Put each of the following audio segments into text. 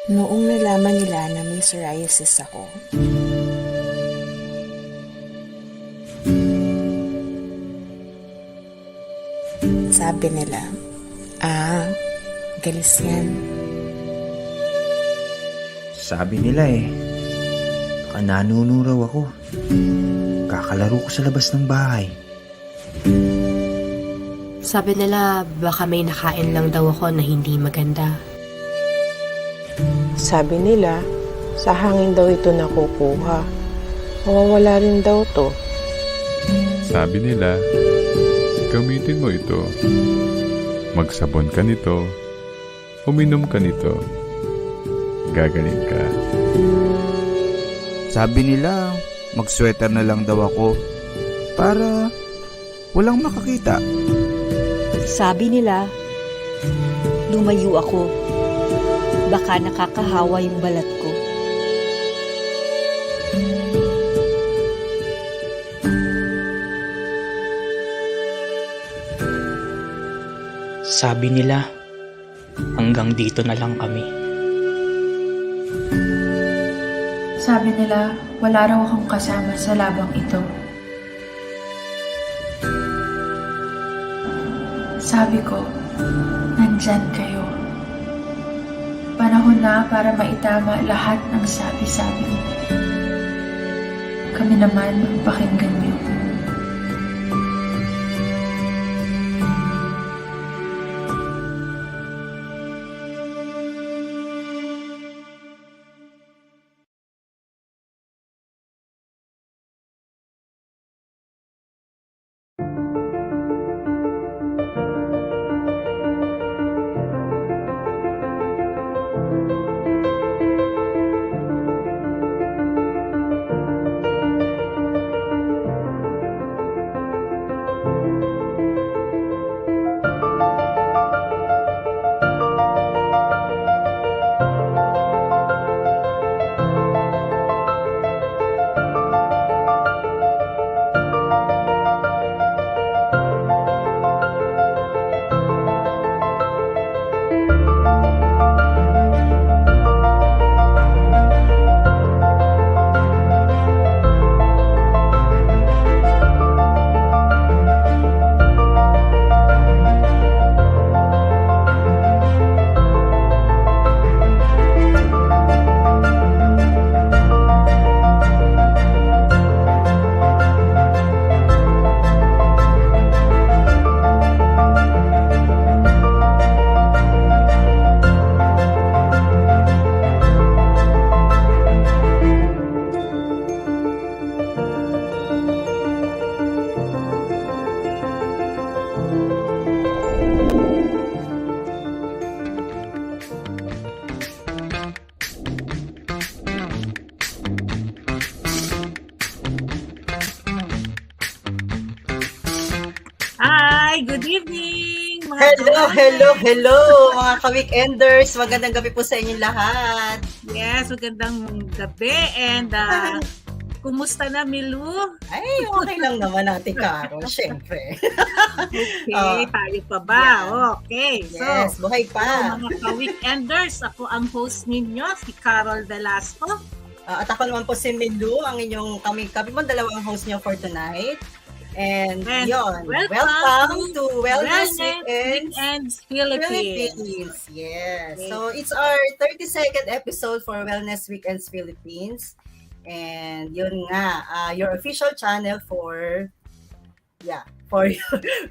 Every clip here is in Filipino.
Noong nalaman nila na may psoriasis ako, sabi nila, galis yan. Sabi nila baka nanunuraw ako. Kakalaro ko sa labas ng bahay. Sabi nila baka may nakain lang daw ako na hindi maganda. Sabi nila, sa hangin daw ito nakukuha. Mawawala rin daw to. Sabi nila, gamitin mo ito. Magsabon ka nito. Uminom ka nito. Gagaling ka. Sabi nila, mag-sweater na lang daw ako para walang makakita. Sabi nila, lumayo ako. Baka nakakahawa yung balat ko. Sabi nila, hanggang dito na lang kami. Sabi nila, wala raw akong kasama sa labang ito. Sabi ko, nandyan kayo. Panahon na para maitama lahat ng sabi-sabi mo. Kami naman ang pakinggan niyo. Hi, good evening mga Hello mga ka-weekenders. Magandang gabi po sa inyong lahat. Yes, magandang gabi and kumusta na Emmylou? Ay, okay lang naman Ate Caro, syempre. Okay, tayo pa ba? Yeah. Okay. Yes, buhay pa. Mga ka-weekenders, ako ang host ninyo, si Carol Velasco. At ako naman po si Emmylou, ang inyong kami mo dalawang host niyo for tonight. And yun, welcome to Wellness Weekends Philippines. Yes. Okay. So it's our 32nd episode for Wellness Weekends Philippines. And yun nga, your official channel for your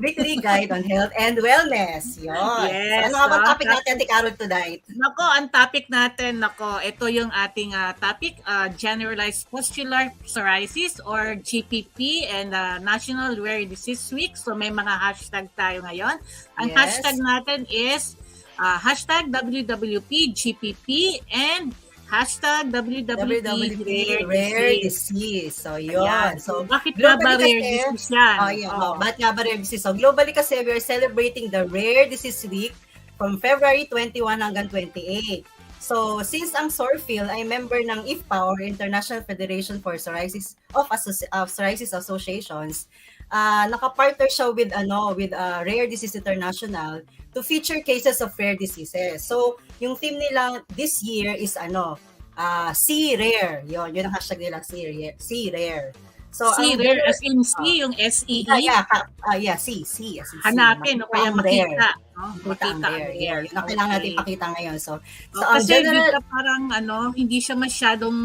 weekly guide on health and wellness. Yun. Yes. So, ano nga bang topic natin, Ate Carol, tonight? Nako, ang topic natin, ito yung ating topic, Generalized Pustular Psoriasis or GPP and National Rare Disease Week. So may mga hashtag tayo ngayon. Ang hashtag natin is hashtag WWP GPP and hashtag WWP Rare Disease. So, yun. Ayan. So, bakit nga ba rare disease yan? Bakit nga ba rare disease? So, globally kasi, we are celebrating the Rare Disease Week from February 21 hanggang 28. So, since ang PsorPhil ay member ng IFPA or International Federation for Psoriasis of Psoriasis Associations, nakapartner siya with Rare Disease International to feature cases of rare diseases. So, yung theme nila this year is C Rare. Yun ang hashtag nila, C Rare. So, C rare, as in C, yung S-E-E. C. As in Hanapin, o kaya makita. Rare. No? Makita ang rare. Yun ang kailangan natin pakita ngayon. So kasi parang hindi siya masyadong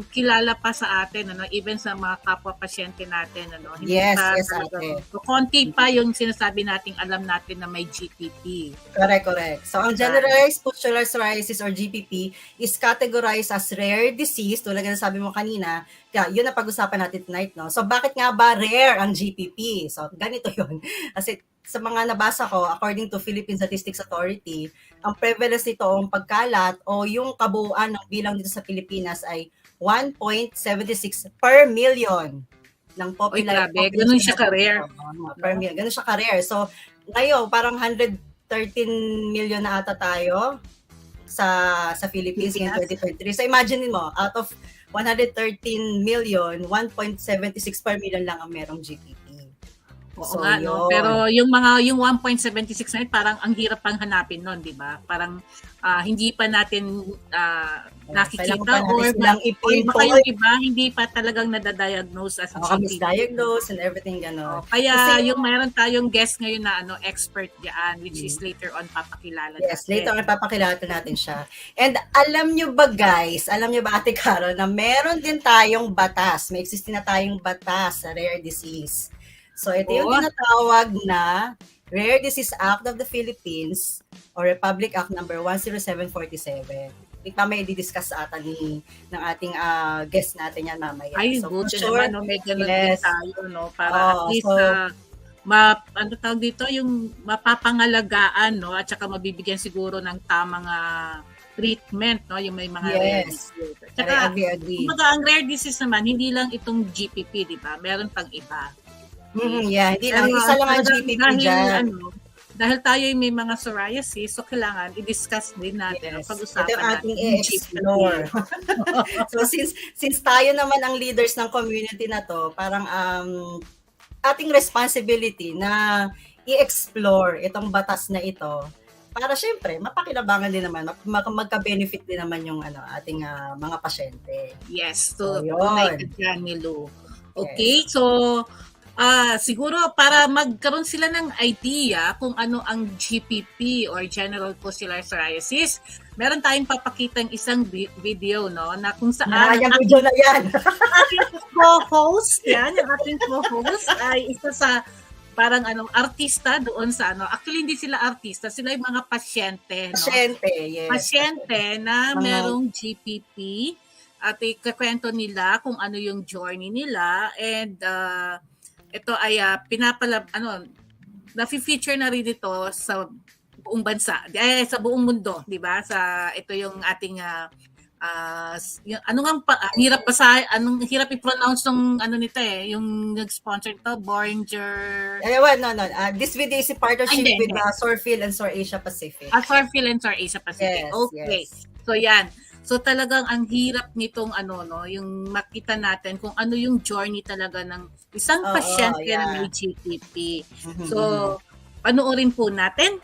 kilala pa sa atin, even sa mga kapwa-pasyente natin. Hindi yes, ate. So, konti pa yung sinasabi nating alam natin na may GPP. Correct. So, ang Generalized Pustular Psoriasis or GPP is categorized as rare disease, tulad ng sabi mo kanina, kaya yun ang pag-usapan natin tonight, no? So, bakit nga ba rare ang GPP? So, ganito yun. Kasi sa mga nabasa ko, according to Philippine Statistics Authority, ang prevalence nito o pagkalat o yung kabuuan ng bilang dito sa Pilipinas ay 1.76 per million ng population. Oy, grabe. Ganun siya ka-rare. Per million. Ganun siya ka-rare. So, ngayon, parang 113 million na ata tayo sa Philippines in 2023. So, imagine mo, out of 113 million, 1.76 per million lang ang merong GPP. Oo nga, no? Pero yung 1.76 na yun, parang ang hirap pang hanapin nun, di ba? Parang hindi pa natin nakikita or baka yung iba, hindi pa talagang nadadiagnose as GPP. Misdiagnose and everything gano'n. Kaya kasi yung mayroon tayong guest ngayon na expert diyan, which is later on papakilala natin. Yes, later on papakilala natin siya. And alam nyo ba guys, Ate Carol, na meron din tayong batas, may existing na tayong batas sa rare disease. So, ito yung tinatawag na Rare Disease Act of the Philippines or Republic Act number 10747. May di-discuss ata ng ating guest natin yan mamaya. Ay, so, good naman, may ganun din tayo, no? Para at least, tawag dito, yung mapapangalagaan, no? At saka mabibigyan siguro ng tamang treatment, no? Yung may mga rare disease. Tsaka, agree. Ang rare disease naman, hindi lang itong GPP, di ba? Meron pang iba. Hindi lang. Isa lang ang GPP dyan. Dahil tayo may mga psoriasis, so kailangan i-discuss din natin, pag-usapan natin. Ito ang ating i-explore. So since tayo naman ang leaders ng community na to, parang ating responsibility na i-explore itong batas na ito para syempre mapakinabangan din naman, magka-benefit din naman yung ating mga pasyente. Yes, so Emmylou. Okay, so siguro para magkaroon sila ng idea kung ano ang GPP or General Pustular Psoriasis, meron tayong papakitang isang video, no, na kung saan yung video na yan. ating co-host, yung ating co-host ay isa sa parang artista doon sa actually hindi sila artista, sila yung mga pasyente, no? Pasyente na merong GPP at ikakwento nila kung ano yung journey nila and ito ay na-feature na rin ito sa buong bansa, sa buong mundo, di ba? Ito yung ating anong hirap i-pronounce ng nito yung nag-sponsor ito, Boehringer. This video is a partnership with PsorPhil and PsorAsia Pacific. PsorPhil and PsorAsia Pacific. Yes, okay. Yes. So yan. So talagang ang hirap nitong yung makita natin kung ano yung journey talaga ng isang pasyente na may GPP. So, panoorin po natin.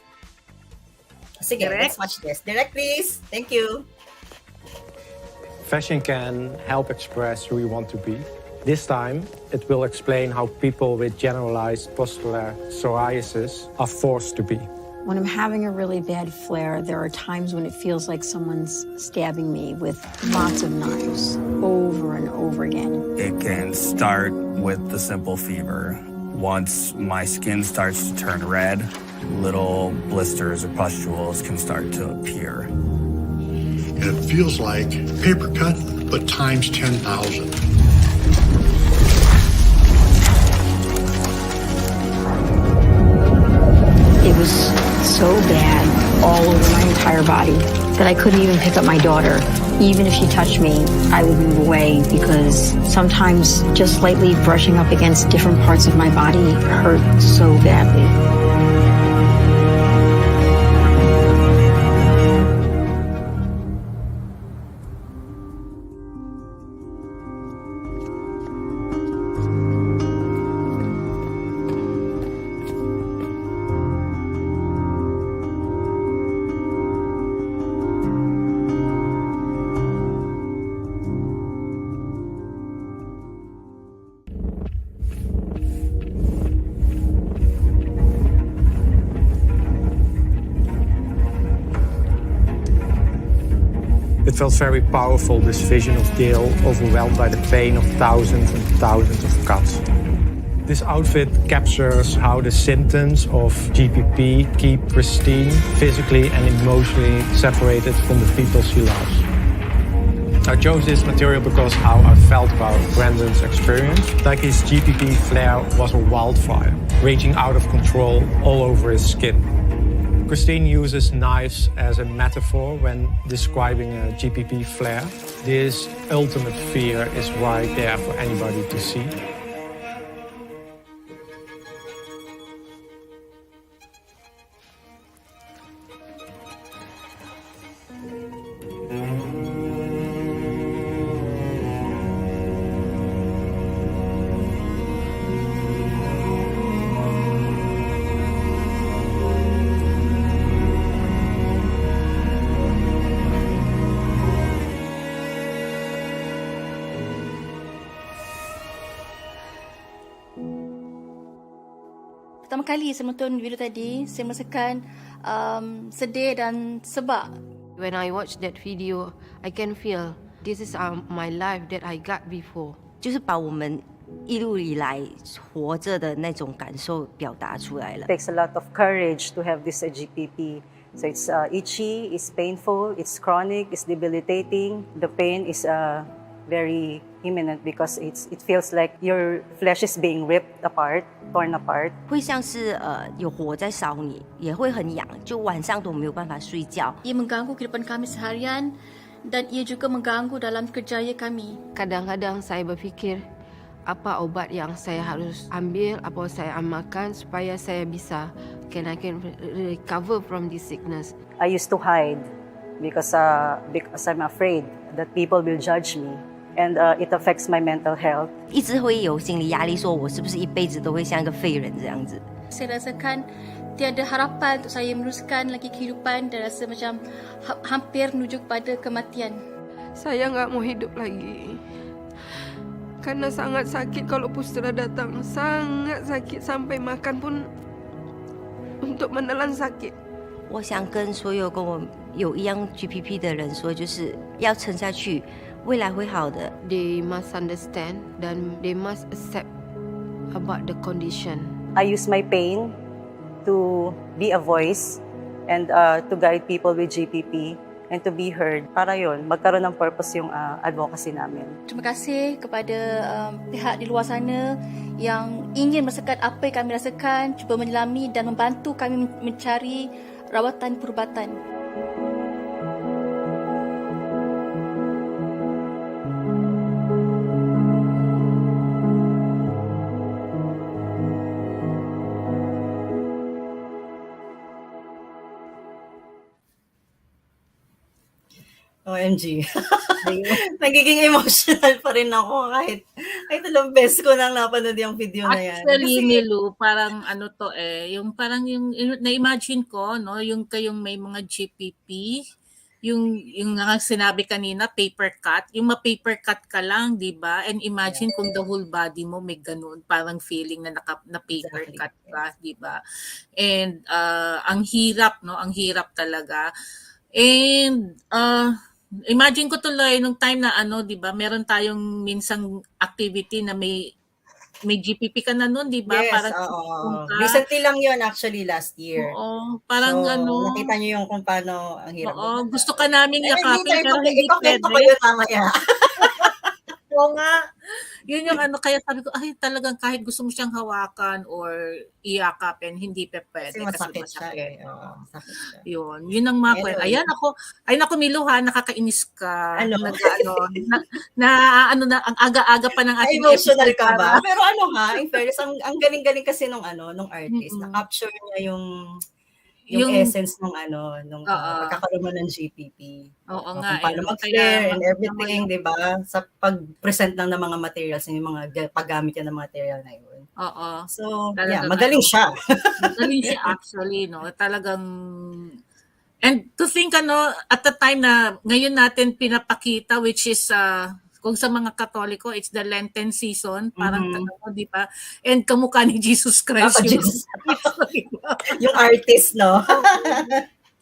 Sige, let's watch this. Direct, please. Thank you. Fashion can help express who we want to be. This time, it will explain how people with generalized pustular psoriasis are forced to be. When I'm having a really bad flare, there are times when it feels like someone's stabbing me with lots of knives over and over again. It can start with the simple fever. Once my skin starts to turn red, little blisters or pustules can start to appear. It feels like paper cut, but times 10,000. It was so bad all over my entire body that I couldn't even pick up my daughter. Even if she touched me, I would move away because sometimes just lightly brushing up against different parts of my body hurt so badly. felt very powerful, this vision of Gail overwhelmed by the pain of thousands and thousands of cuts. This outfit captures how the symptoms of GPP keep Christine physically and emotionally separated from the people she loves. I chose this material because how I felt about Brandon's experience, like his GPP flare was a wildfire, raging out of control all over his skin. Christine uses knives as a metaphor when describing a GPP flare. This ultimate fear is right there for anybody to see. Pertama kali saya menonton video tadi, saya merasakan sedih dan sebab. When I watch that video, I can feel this is my life that I got before. 就是把我们一路以来活着的那种感受表达出来了。 Takes a lot of courage to have this GPP. So it's itchy, it's painful, it's chronic, it's debilitating. The pain is very imminent because it feels like your flesh is being ripped apart, torn apart. 会像是有火在烧你，也会很痒，就晚上都没有办法睡觉。 Ia mengganggu kehidupan kami seharian dan ia juga mengganggu dalam kerjaya kami. Kadang-kadang saya berfikir, apa obat yang saya harus ambil, apa saya makan supaya saya bisa I can recover from this sickness. I used to hide because I'm afraid that people will judge me. And it affects my mental health. 一直会有心理压力，说我是不是一辈子都会像一个废人这样子。 Saya rasakan tiada harapan untuk saya meneruskan lagi kehidupan dan rasa macam hampir menuju kepada kematian. Saya nggak mau hidup lagi. Karena sangat sakit kalau pustula datang. Sangat sakit sampai makan pun untuk menelan sakit. 我想跟所有跟我有一样 GPP 的人说，就是要撑下去。 未来会好的。 They must understand dan they must accept about the condition. I use my pain to be a voice and to guide people with GPP and to be heard. Para yon, magkaroon ng purpose yung advocacy namin. Terima kasih kepada pihak di luar sana yang ingin merasakan apa yang kami rasakan, cuba menyelami dan membantu kami mencari rawatan perubatan. OMG. Nagiging emotional pa rin ako kahit ilang beses ko nang napanood yung video na yan. Actually, Emmylou, parang ano to yung parang yung na-imagine ko, no, yung kayong may mga GPP, yung nga sinabi kanina, paper cut, yung ma-paper cut ka lang, di ba? And imagine kung the whole body mo may ganun, parang feeling na na paper cut ka, di ba? And ang hirap, no? Ang hirap talaga. And imagine ko tuloy nung time na ano, 'di ba? Meron tayong minsang activity na may GPP ka na noon, 'di ba? Yes, Parang recently lang 'yon actually last year. Oo, parang so, ano, nakita niyo yung kung paano ang hirap. Oo, gusto ka naming yakapin pero hindi ipakita ko pwede. yun mamaya. Oo nga. Yun yung ano, kaya sabi ko, ay talagang kahit gusto mo siyang hawakan or iyakapin, hindi pa pwede. Kasi masakit siya eh. Oo, masakit siya. Yun ang mga kwento. Ayan ako, Emmylou ha, nakakainis ka. Ano? Ang aga-aga pa ng ating emotional ka ba? Pero ano ha, in fairness, ang galing-galing kasi nung artist, na-capture niya yung essence nung pagkakaroon mo ng GPP. Oo nga. Kung paano mag-flare and everything, di ba? Sa pag-present lang ng mga materials, yung mga paggamit niya ng material na yun. Oo. So, talagang, magaling siya. Magaling siya actually, no? Talagang, and to think, at the time na ngayon natin pinapakita, which is, kung sa mga Katoliko, it's the Lenten season, parang di ba? And kamukha ni Jesus Christ. Yung artist, no?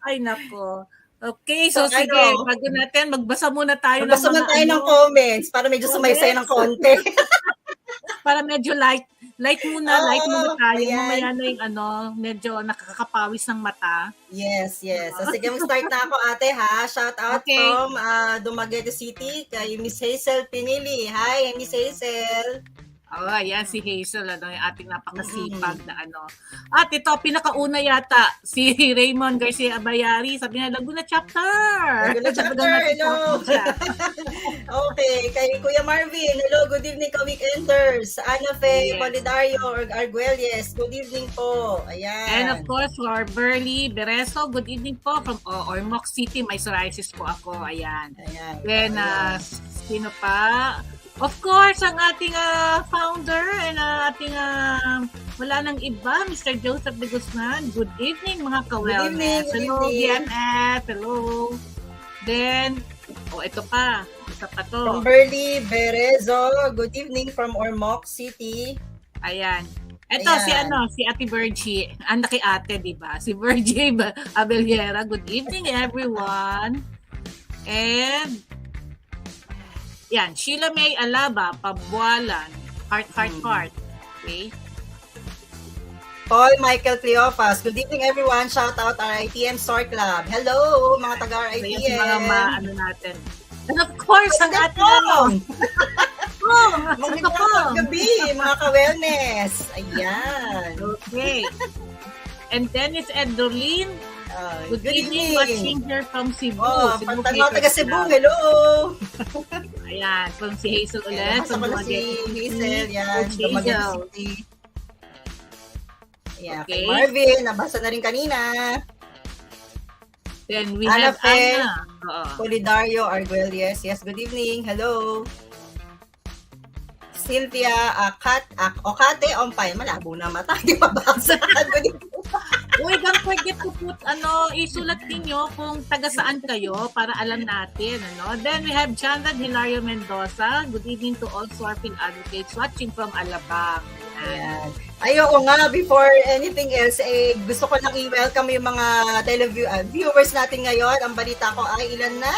Ay, nako. Okay, so sige, bago natin, magbasa muna tayo magbasa ng mga tayo ng comments para medyo sumaysay ng konti. Para medyo light muna tayo. Ayan. Mamaya na yung medyo nakakapawis ng mata. Yes. So, sige, mag-start na ako, ate, ha? Shout out from Dumaguete City kay Miss Hazel Pinili. Hi, Miss Hazel. Ayan si Hazel, yung ating napakasipag na At ito, pinakauna yata, si Raymond Garcia Abayari, sabi niya, Laguna Chapter! Laguna Chapter, hello! Okay, kay Kuya Marvin, hello, good evening ka weekenders. Ana Fe Polidario or Arguelles, good evening po. Ayan. And of course, for Burley Bereso, good evening po from Ormoc City, may psoriasis po ako. Ayan. Then, sino pa? Of course, ang ating founder and ating wala nang iba, Mr. Joseph de Guzman. Good evening, mga ka-wellness. Hello, BMF. Hello. Then, ito pa. Isa pa to. From Burley Berezo, good evening from Ormoc City. Ayan. Ito, si Ate Virgie. Anda kay ate, di ba? Si Virgie Abeliera. Good evening, everyone. And, yan, Sheila May Alaba, Pabualan, heart. Okay. Paul Michael Cleofas, good evening everyone. Shout out RITM SOR Club. Hello, mga taga-RITM. Mga natin. And of course, ang ating magandang gabi, mga ka-wellness. Ayan. Okay. And Dennis Edolin, good evening, watching here from Cebu. Pantanaw taga Cebu, hello! Ayan, from si Hazel ulit. From si Hazel, yan. Dumaguete City. Ayan, kay Marvin, nabasa na rin kanina. Then we have Ana. Polidario Arguelles, yes, good evening, hello. Cynthia Okate Ompay, malabo na mata, di ba basa? Uy, don't forget to put, isulat ninyo kung taga saan kayo para alam natin, Then we have Chandra Hilario Mendoza. Good evening to all PsorPhil advocates watching from Alabang. Ayan. Ayoko nga, before anything else, gusto ko lang i-welcome yung mga viewers natin ngayon. Ang balita ko ay ilan na?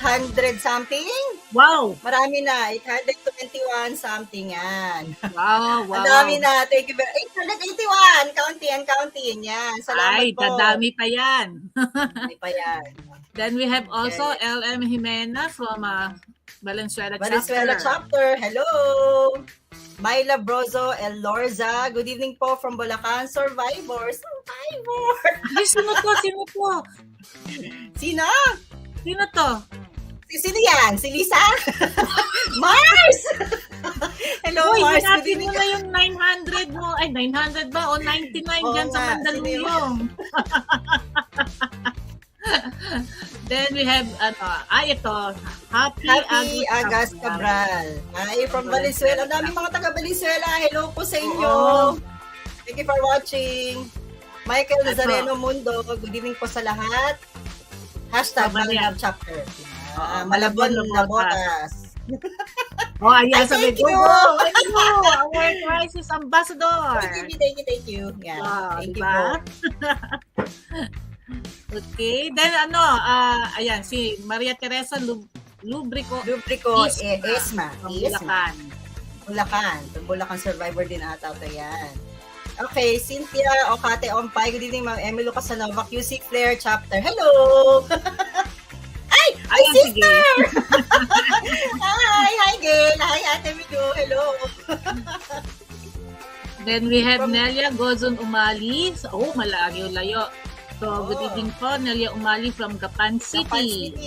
800 something? Wow! Marami na. 821 something yan. Wow. Ang dami na. Thank you very much. 881! Counting. Yan. Salamat po. Dadami pa yan. Dadami pa yan. Then we have also LM Jimena from Valenzuela Chapter. Hello! Myla Brozo El Lorza. Good evening po from Bulacan. Survivor. Ay, sino to? Sino? Sino to? Sino yan? Si Lisa? Mars! Hello, Mars. Good evening. Mo na yung 900 mo. Ay, 900 ba? O 99 dyan sa Mandaluyong. Then we have, ito. Happy Agas Cabral. Ay, from Valenzuela. Ang daming mga taga Valenzuela. Hello po sa inyo. Thank you for watching. Michael Nazareno Mundo. Good evening po sa lahat. #Malab Chapter. Malabon na botas. Ayan, thank you. Our crisis ambassador. Thank you. Yeah, thank you po. Okay, then ayan, si Maria Teresa Lubrico Esma. Bulacan survivor din ata ito yan. Okay, Cynthia Okate Ompay. Good evening, Ma'am Emmylou Casanova, QC Flair Chapter. Hello! Hi, sister! Hi, Gail. Hi, Ate Mido. Hello! Then we have Nelia Gozon Umali. Malayo-layo. So, good evening po, Nelia Umali from Gapan City.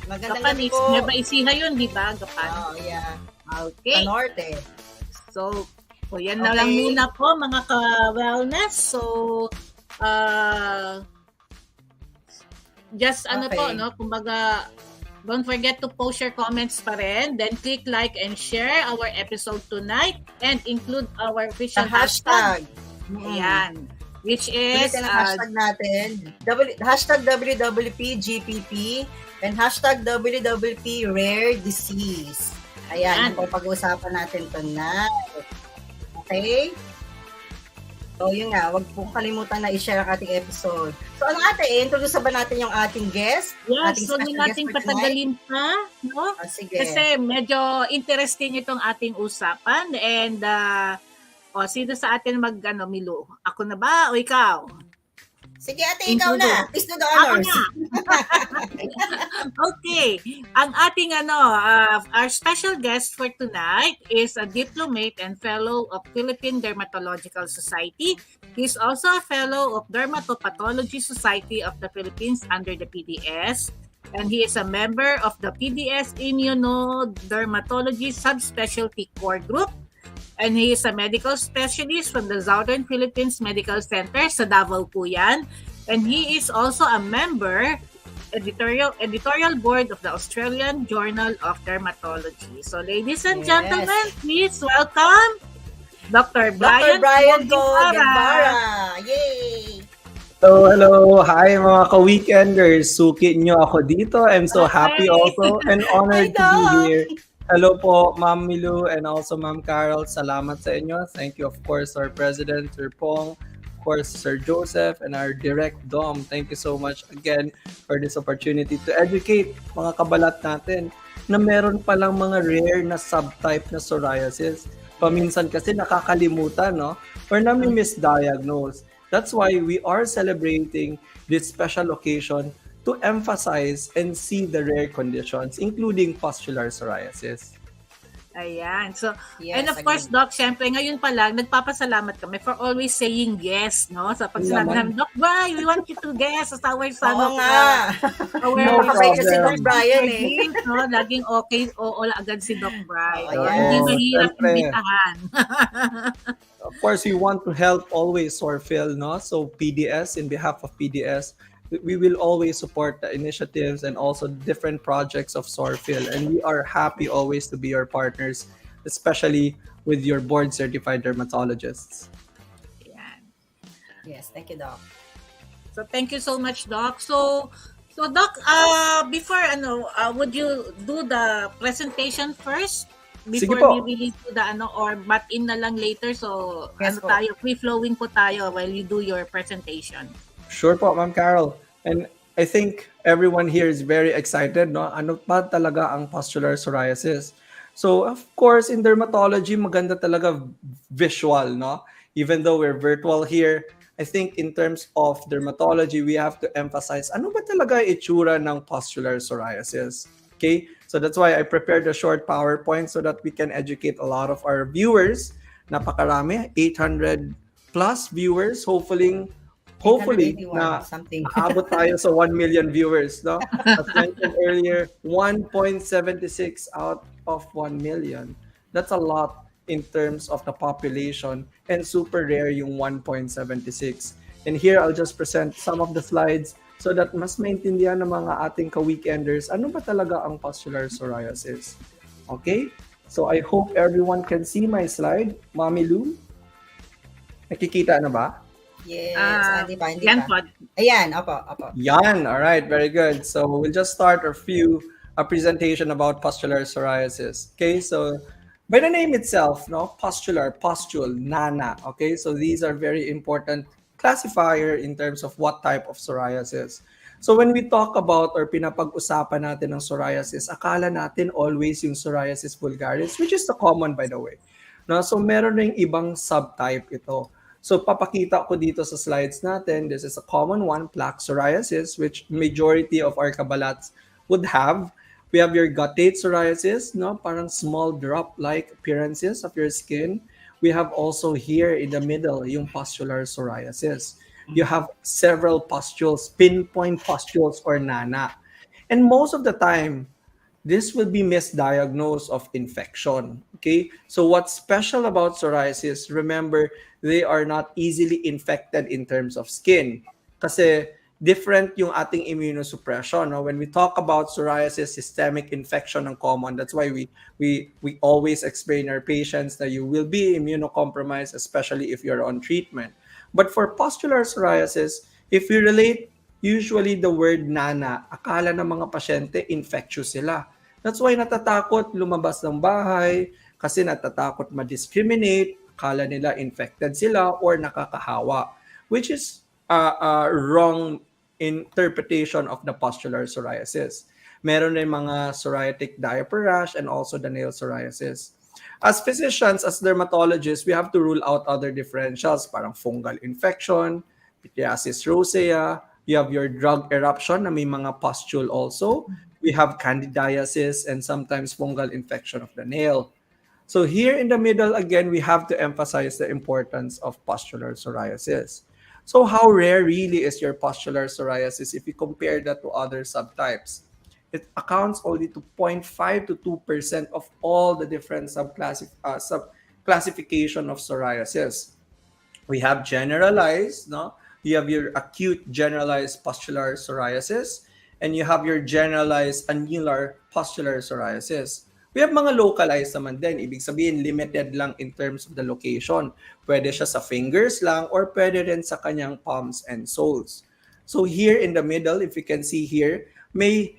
Gapan is Nueva Ecija yun, di ba? Gapan. Oh, yeah. Okay. Norte. So yan na lang muna po, mga ka-wellness. So, just kumbaga, don't forget to post your comments pa rin. Then click like and share our episode tonight and include our official hashtag. Ayan. Which is hashtag natin. #WWP GPP and #WWP Rare Disease. Ayan, yung pag-uusapan natin tonight. Okay? So, yun nga, wag po kalimutan na i-share ang ating episode. So, ano ate, introduce ba natin yung ating guest? Yes, ating huwag na nating patagalin pa, no? Sige. Kasi medyo interesting itong ating usapan. And, sino sa atin Emmylou? Ako na ba o ikaw? Sige ate, ikaw na. Please do the honors. Ako na. Okay. Ang ating our special guest for tonight is a diplomate and fellow of Philippine Dermatological Society. He's also a fellow of Dermatopathology Society of the Philippines under the PDS. And he is a member of the PDS Immunodermatology Subspecialty Core Group. And he is a medical specialist from the Southern Philippines Medical Center sa Davao po yan. And he is also a member editorial board of the Australian Journal of Dermatology. So ladies and gentlemen, please welcome Dr. Bryan Guevara. Yay! So, hello. Hi mga ka-weekenders. Suki nyo ako dito. I'm so happy also and honored to be here. Hello po, Ma'am Emmylou and also Ma'am Carol. Salamat sa inyo. Thank you, of course, our President, Sir Pong, of course, Sir Joseph, and our Direct Dom. Thank you so much again for this opportunity to educate mga kabalat natin na meron palang mga rare na subtype na psoriasis. Paminsan kasi nakakalimutan, no? Or nami-misdiagnose. That's why we are celebrating this special occasion to emphasize and see the rare conditions, including pustular psoriasis. Ayan. So, Yes, and of course, Doc, syempre, ngayon pa lang, nagpapasalamat kami for always saying yes, no? Sa pag sinabi namin, Doc Bryan, we want you to guess as our son Oo of nga. our Nakabay kasi Doc Bryan eh. No? Laging okay, oo agad si Doc Bryan. Oh, No? yes. Hindi mahirap Syempre. imbitahan. Of course, we want to help always PsorPhil, no? So PDS, in behalf of PDS, we will always support the initiatives and also different projects of PsorPhil. And we are happy always to be your partners, especially with your board-certified dermatologists. Yes, thank you, Doc. So, thank you so much, Doc. So Doc, before, would you do the presentation first? Before Sige po. we really do the or butt in na lang later. So, Yes po. free-flowing po tayo while you do your presentation. Sure po, Ma'am Carol. And I think everyone here is very excited, no? Ano pa talaga ang pustular psoriasis? So, of course, in dermatology, maganda talaga visual, no? Even though we're virtual here, I think in terms of dermatology, we have to emphasize ano ba talaga itsura ng pustular psoriasis? Okay? So that's why I prepared a short PowerPoint so that we can educate a lot of our viewers. Napakarami, 800 plus viewers, hopefully na something. aabot tayo sa 1 million viewers, no? As mentioned earlier, 1.76 out of 1 million. That's a lot in terms of the population and super rare yung 1.76. And here I'll just present some of the slides so that mas maintindihan ng mga ating ka-weekenders ano ba talaga ang pustular psoriasis. Okay? So I hope everyone can see my slide. Mami Lou, nakikita na ba? Yes, hindi pa. Yan po. Ayan, opo. Yan, all right, very good. So we'll just start a presentation about pustular psoriasis. Okay, so by the name itself, no, pustular, pustule, nana. Okay, so these are very important classifier in terms of what type of psoriasis. So when we talk about or pinapag-usapan natin ng psoriasis, akala natin always yung psoriasis vulgaris, which is the common by the way. No, so meron ring ibang subtype ito. So papakita ko dito sa slides natin, this is a common one, plaque psoriasis, which majority of our kabalats would have. We have your guttate psoriasis, no, parang small drop-like appearances of your skin. We have also here in the middle, yung pustular psoriasis. You have several pustules, pinpoint pustules or nana. And most of the time, this will be misdiagnosed of infection. Okay, so what's special about psoriasis, remember, they are not easily infected in terms of skin. Kasi different yung ating immunosuppression. No? When we talk about psoriasis, systemic infection ang common. That's why we always explain our patients that you will be immunocompromised, especially if you're on treatment. But for pustular psoriasis, if we relate usually the word nana, akala ng mga pasyente infectious sila. That's why natatakot lumabas ng bahay, kasi natatakot ma-discriminate, Akala nila infected sila or nakakahawa, which is a wrong interpretation of the pustular psoriasis. Meron rin mga psoriatic diaper rash and also the nail psoriasis. As physicians, as dermatologists, we have to rule out other differentials, parang fungal infection, pityriasis rosea, you have your drug eruption na may mga pustule also. We have candidiasis and sometimes fungal infection of the nail. So here in the middle, again, we have to emphasize the importance of pustular psoriasis. So how rare really is your pustular psoriasis if you compare that to other subtypes? It accounts only to 0.5 to 2% of all the different subclassification of psoriasis. We have generalized, no? You have your acute generalized pustular psoriasis, and you have your generalized annular pustular psoriasis. We have mga localized naman din. Ibig sabihin, limited lang in terms of the location. Pwede siya sa fingers lang or pwede rin sa kanyang palms and soles. So here in the middle, if you can see here, may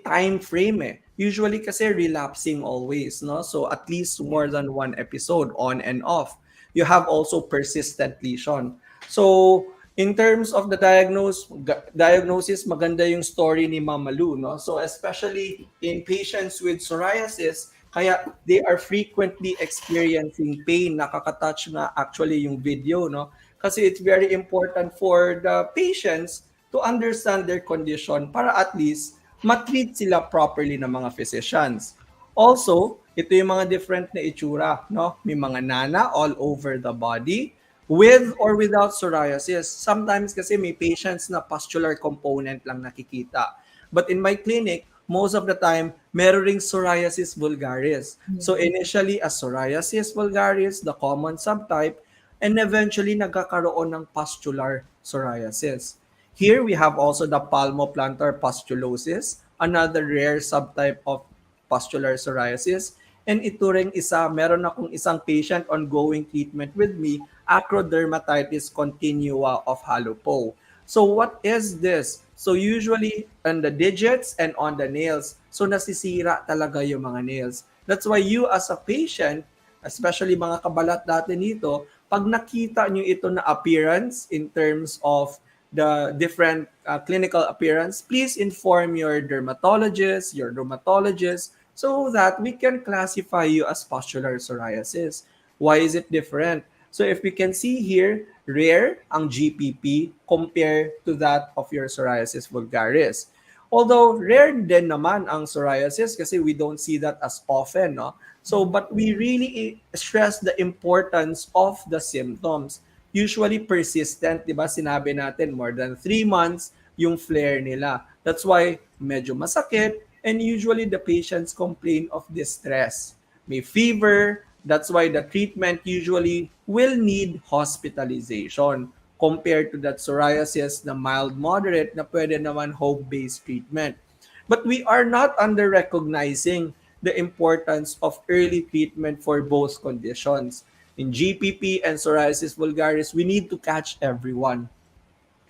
time frame eh. Usually kasi relapsing always, no? So at least more than one episode on and off. You have also persistent lesion. So in terms of the diagnosis, maganda yung story ni Emmylou, no? So especially in patients with psoriasis, kaya they are frequently experiencing pain. Nakaka-touch nga actually yung video, no? Kasi it's very important for the patients to understand their condition para at least matreat sila properly ng mga physicians. Also, ito yung mga different na itsura, no? May mga nana all over the body with or without psoriasis. Sometimes kasi may patients na pustular component lang nakikita. But in my clinic, most of the time, meron ring psoriasis vulgaris. So initially, a psoriasis vulgaris, the common subtype, and eventually nagkakaroon ng pustular psoriasis. Here we have also the palmoplantar pustulosis, another rare subtype of pustular psoriasis. And ito ring meron akong isang patient ongoing treatment with me, acrodermatitis continua of halopo. So what is this? So usually on the digits and on the nails, so nasisira talaga yung mga nails. That's why you as a patient, especially mga kabalat natin dito, pag nakita nyo ito na appearance in terms of the different clinical appearance, please inform your dermatologist, your rheumatologist, so that we can classify you as pustular psoriasis. Why is it different? So if we can see here, rare ang GPP compared to that of your psoriasis vulgaris. Although rare din naman ang psoriasis kasi we don't see that as often, no? So but we really stress the importance of the symptoms. Usually persistent, di ba? Sinabi natin more than 3 months yung flare nila. That's why medyo masakit and usually the patients complain of distress. May fever, that's why the treatment usually will need hospitalization compared to that psoriasis na mild moderate na pwede naman home-based treatment. But we are not under-recognizing the importance of early treatment for both conditions. In GPP and psoriasis vulgaris, we need to catch everyone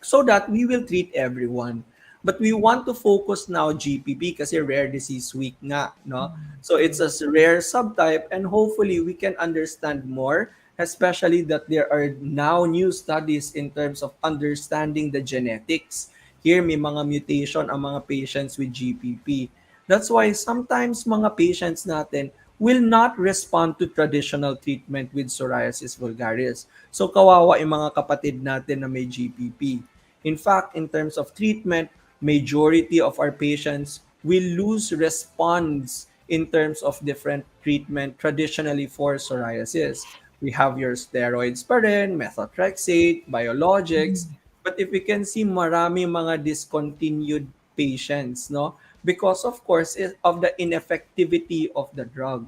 so that we will treat everyone. But we want to focus now GPP kasi rare disease week nga, no? So it's a rare subtype and hopefully we can understand more, especially that there are now new studies in terms of understanding the genetics. Here may mga mutation ang mga patients with GPP. That's why sometimes mga patients natin will not respond to traditional treatment with psoriasis vulgaris. So kawawa yung mga kapatid natin na may GPP. In fact, in terms of treatment, majority of our patients will lose response in terms of different treatment traditionally for psoriasis. We have your steroids pa rin, methotrexate, biologics. But if we can see marami mga discontinued patients, no? Because of course of the ineffectivity of the drug.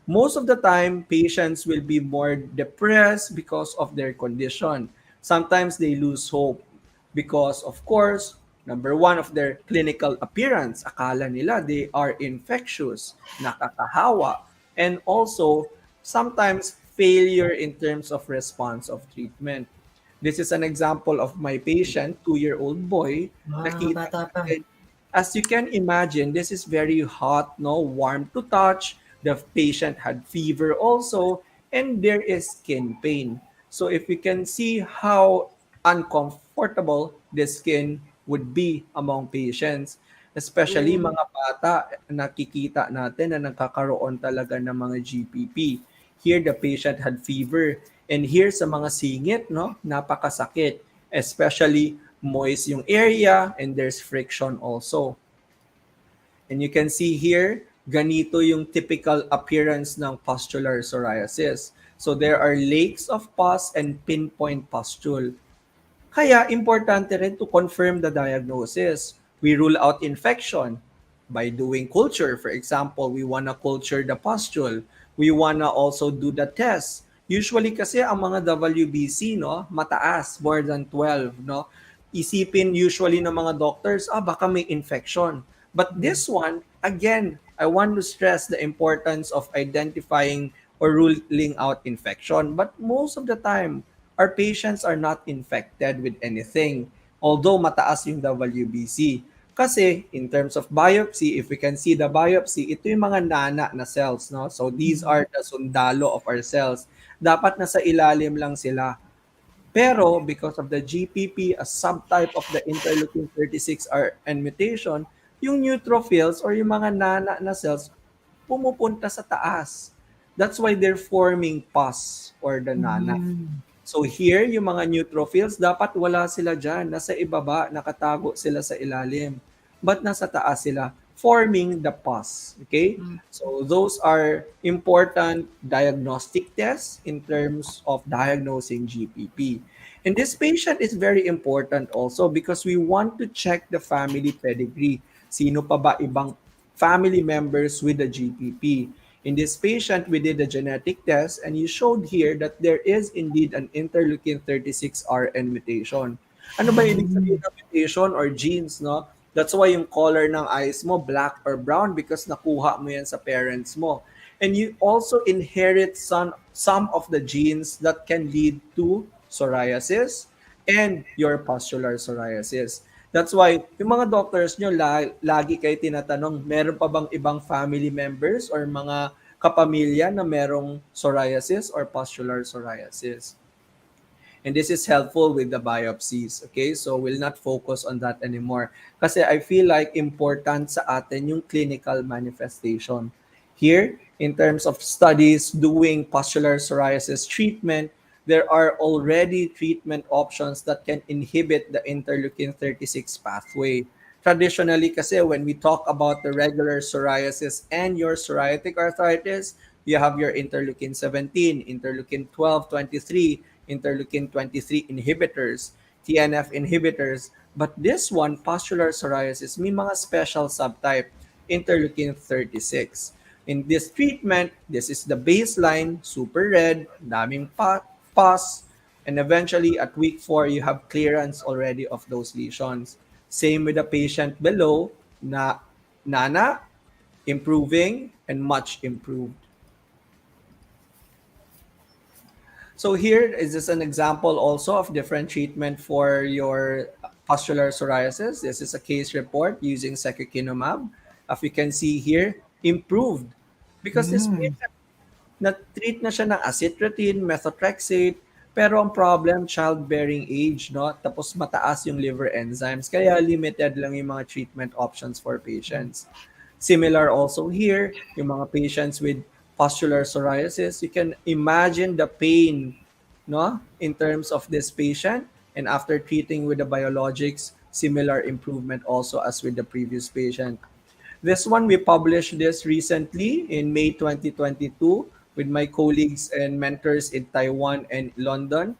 Most of the time, patients will be more depressed because of their condition. Sometimes they lose hope because of course, number one of their clinical appearance, akala nila they are infectious, nakakahawa, and also sometimes failure in terms of response of treatment. This is an example of my patient, 2-year-old boy. Nakita natin. As you can imagine, this is very hot, no, warm to touch. The patient had fever also, and there is skin pain. So if we can see how uncomfortable the skin would be among patients, especially mga bata, nakikita natin na nagkakaroon talaga ng mga GPP. Here the patient had fever, and here sa mga singit, no, napakasakit, especially moist yung area and there's friction also. And you can see here, ganito yung typical appearance ng pustular psoriasis. So there are lakes of pus and pinpoint pustule. Kaya importante rin to confirm the diagnosis. We rule out infection by doing culture. For example, we wanna culture the pustule. We wanna also do the test. Usually kasi ang mga WBC, no, mataas, more than 12, no. Isipin usually ng mga doctors, baka may infection. But this one, again, I want to stress the importance of identifying or ruling out infection. But most of the time, our patients are not infected with anything, although mataas yung WBC. Kasi in terms of biopsy, if we can see the biopsy, ito yung mga nana na cells, no? So these are the sundalo of our cells. Dapat nasa ilalim lang sila. Pero because of the GPP, a subtype of the interleukin-36 mutation, yung neutrophils or yung mga nana na cells pumupunta sa taas. That's why they're forming pus or the nana. So here, yung mga neutrophils, dapat wala sila dyan. Nasa ibaba, nakatago sila sa ilalim. But nasa taas sila, forming the pus. Okay? So those are important diagnostic tests in terms of diagnosing GPP. And this patient is very important also because we want to check the family pedigree. Sino pa ba ibang family members with the GPP? In this patient, we did a genetic test and you showed here that there is indeed an interleukin-36 mutation. Ano ba ibig sabihin ng mutation or genes, no? That's why yung color ng eyes mo, black or brown, because nakuha mo yan sa parents mo. And you also inherit some of the genes that can lead to psoriasis and your pustular psoriasis. That's why yung mga doctors nyo, lagi kayo tinatanong, meron pa bang ibang family members or mga kapamilya na merong psoriasis or pustular psoriasis? And this is helpful with the biopsies, okay? So we'll not focus on that anymore. Kasi I feel like important sa atin yung clinical manifestation. Here, in terms of studies doing pustular psoriasis treatment, there are already treatment options that can inhibit the interleukin-36 pathway. Traditionally kasi when we talk about the regular psoriasis and your psoriatic arthritis, you have your interleukin-17, interleukin-12, 23, interleukin-23 inhibitors, TNF inhibitors. But this one, pustular psoriasis, may mga special subtype, interleukin-36. In this treatment, this is the baseline, super red, daming pus, and eventually at week 4, you have clearance already of those lesions. Same with the patient below, na nana, improving, and much improved. So here is just an example also of different treatment for your pustular psoriasis. This is a case report using secukinumab. As you can see here, improved. Because this patient, na-treat na siya ng acitretin, methotrexate, pero ang problem, childbearing age, no? Tapos mataas yung liver enzymes. Kaya limited lang yung mga treatment options for patients. Similar also here, yung mga patients with pustular psoriasis, you can imagine the pain, no, in terms of this patient. And after treating with the biologics, similar improvement also as with the previous patient. This one, we published this recently in May 2022 with my colleagues and mentors in Taiwan and London.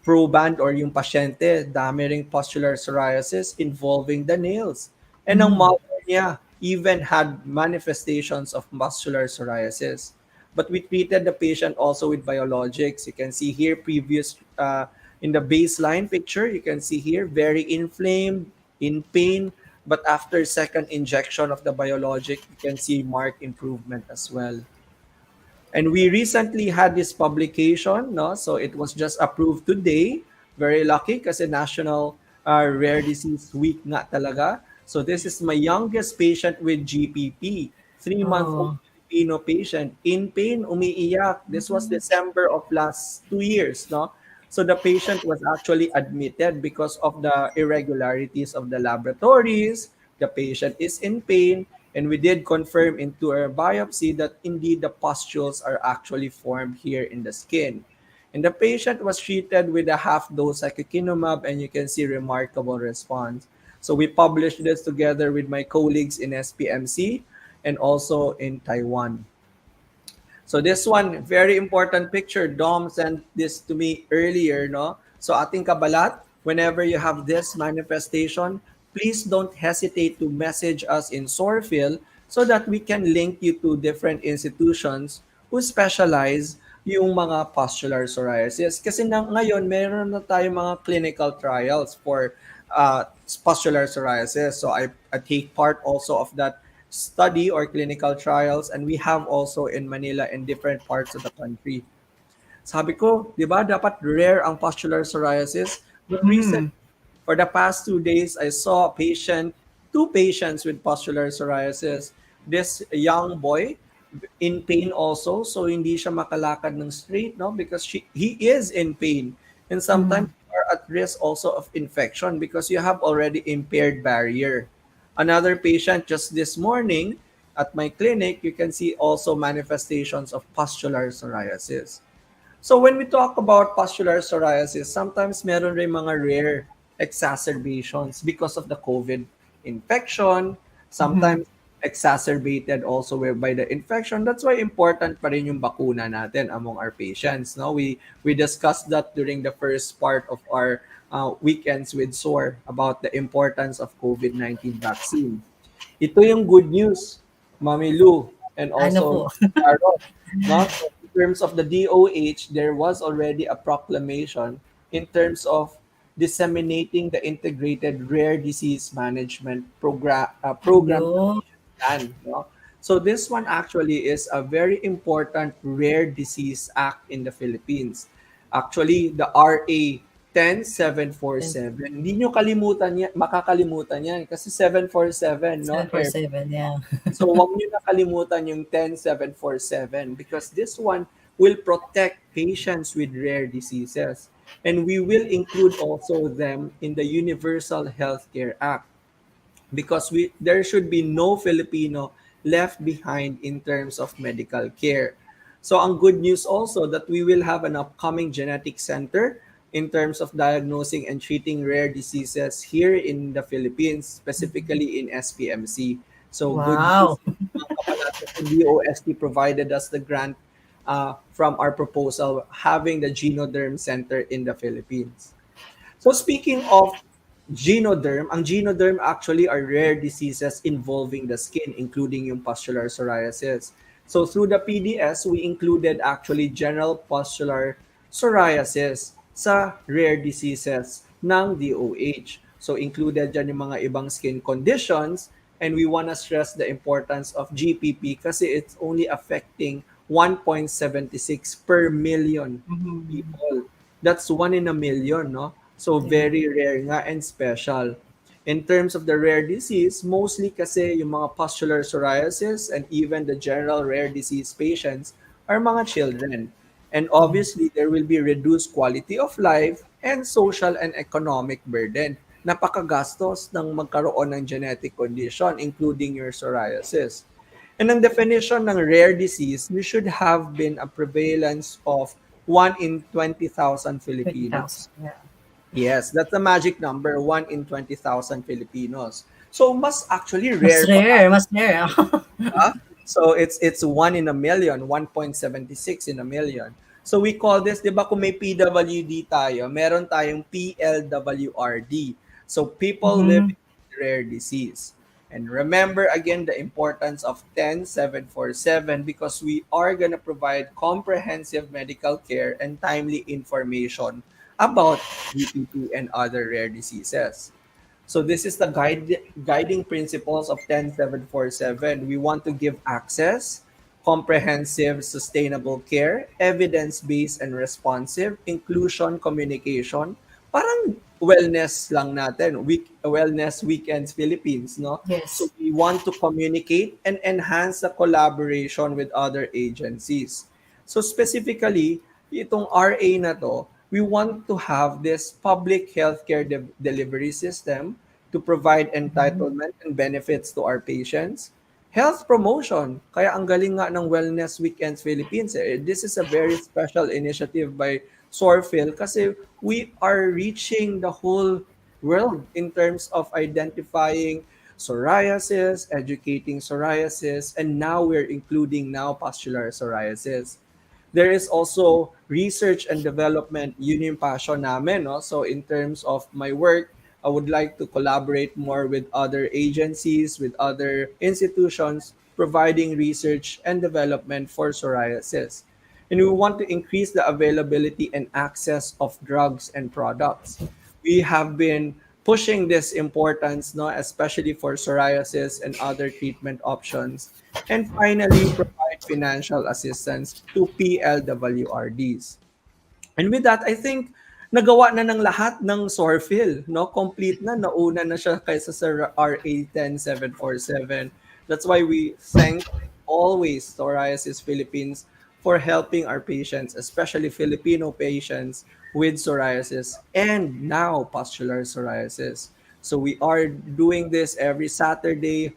Proband or yung pasyente, dami ring pustular psoriasis involving the nails. And ang mother niya even had manifestations of pustular psoriasis. But we treated the patient also with biologics. You can see here previous, in the baseline picture, you can see here very inflamed, in pain, but after second injection of the biologic, you can see marked improvement as well. And we recently had this publication, no? So it was just approved today. Very lucky kasi National Rare Disease Week nga talaga. So this is my youngest patient with GPP, 3-month-old Filipino patient in pain, umiiyak. This was December of last 2 years, no? So the patient was actually admitted because of the irregularities of the laboratories. The patient is in pain, and we did confirm into our biopsy that indeed the pustules are actually formed here in the skin. And the patient was treated with a half dose secukinumab, and you can see remarkable response. So we published this together with my colleagues in SPMC and also in Taiwan. So this one, very important picture. Dom sent this to me earlier, no? So ating kabalat, whenever you have this manifestation, please don't hesitate to message us in PsorPhil so that we can link you to different institutions who specialize yung mga pustular psoriasis. Kasi ngayon, meron na tayo mga clinical trials for pustular psoriasis. So I take part also of that study or clinical trials, and we have also in Manila and different parts of the country. Sabi ko, di ba, dapat rare ang pustular psoriasis. But recent, for the past 2 days, I saw two patients with pustular psoriasis. This young boy, in pain also, so hindi siya makalakad ng straight, no? Because he is in pain. And sometimes you are at risk also of infection because you have already impaired barrier. Another patient just this morning at my clinic, you can see also manifestations of pustular psoriasis. So when we talk about pustular psoriasis, sometimes meron rin mga rare exacerbations because of the COVID infection, sometimes exacerbated also by the infection. That's why important pa rin yung bakuna natin among our patients. No, we discussed that during the first part of our weekends with SOR about the importance of COVID-19 vaccine. Ito yung good news, Mami Lou, and also Carol. No? So in terms of the DOH, there was already a proclamation in terms of disseminating the integrated rare disease management program plan. No? So this one actually is a very important rare disease act in the Philippines. Actually, the RA 10747. Hindi nyo makakalimutan yan kasi 747, no? 747, yeah. So wag nyo nakalimutan yung 10747 because this one will protect patients with rare diseases. And we will include also them in the Universal Healthcare Act because there should be no Filipino left behind in terms of medical care. So ang good news also that we will have an upcoming genetic center in terms of diagnosing and treating rare diseases here in the Philippines, specifically in SPMC. So good news. The DOST provided us the grant from our proposal having the Genoderm Center in the Philippines. So speaking of Genoderm, ang Genoderm actually are rare diseases involving the skin, including yung pustular psoriasis. So through the PDS, we included actually general pustular psoriasis sa rare diseases ng DOH. So included dyan yung mga ibang skin conditions, and we want to stress the importance of GPP kasi it's only affecting 1.76 per million people. That's 1 in a million, no? So very rare nga and special. In terms of the rare disease, mostly kasi yung mga pustular psoriasis and even the general rare disease patients are mga children. And obviously, there will be reduced quality of life and social and economic burden. Napakagastos ng magkaroon ng genetic condition, including your psoriasis. And ang definition ng rare disease, we should have been a prevalence of 1 in 20,000 Filipinos. 20,000, yeah. Yes, that's the magic number, 1 in 20,000 Filipinos. So, mas actually rare. Mas rare. So, it's 1 in a million, 1.76 in a million. So, we call this, di ba kung may PWD tayo, meron tayong PLWRD. So, people living with rare disease. And remember again the importance of 10747 because we are going to provide comprehensive medical care and timely information about GPP and other rare diseases. So this is the guiding principles of 10747. We want to give access, comprehensive, sustainable care, evidence-based and responsive, inclusion, communication. Parang wellness lang natin, wellness weekends Philippines, no? So Yes. we want to communicate and enhance the collaboration with other agencies. So specifically, itong RA na to, we want to have this public healthcare delivery system to provide entitlement and benefits to our patients. Health promotion. Kaya ang galing nga ng Wellness Weekends Philippines. This is a very special initiative by PsorPhil kasi we are reaching the whole world in terms of identifying psoriasis, educating psoriasis, and now we're including now pustular psoriasis. There is also research and development, yun yung passion namin. No? So in terms of my work, I would like to collaborate more with other agencies, with other institutions, providing research and development for psoriasis. And we want to increase the availability and access of drugs and products. We have been pushing this importance, no, especially for psoriasis and other treatment options. And finally, provide financial assistance to PLWRDs. And with that, I think nagawa na ng lahat ng PsorPhil, no? Complete na, nauna na siya kaysa sa RA 10747. That's why we thank always Psoriasis Philippines for helping our patients, especially Filipino patients with psoriasis and now pustular psoriasis. So we are doing this every Saturday.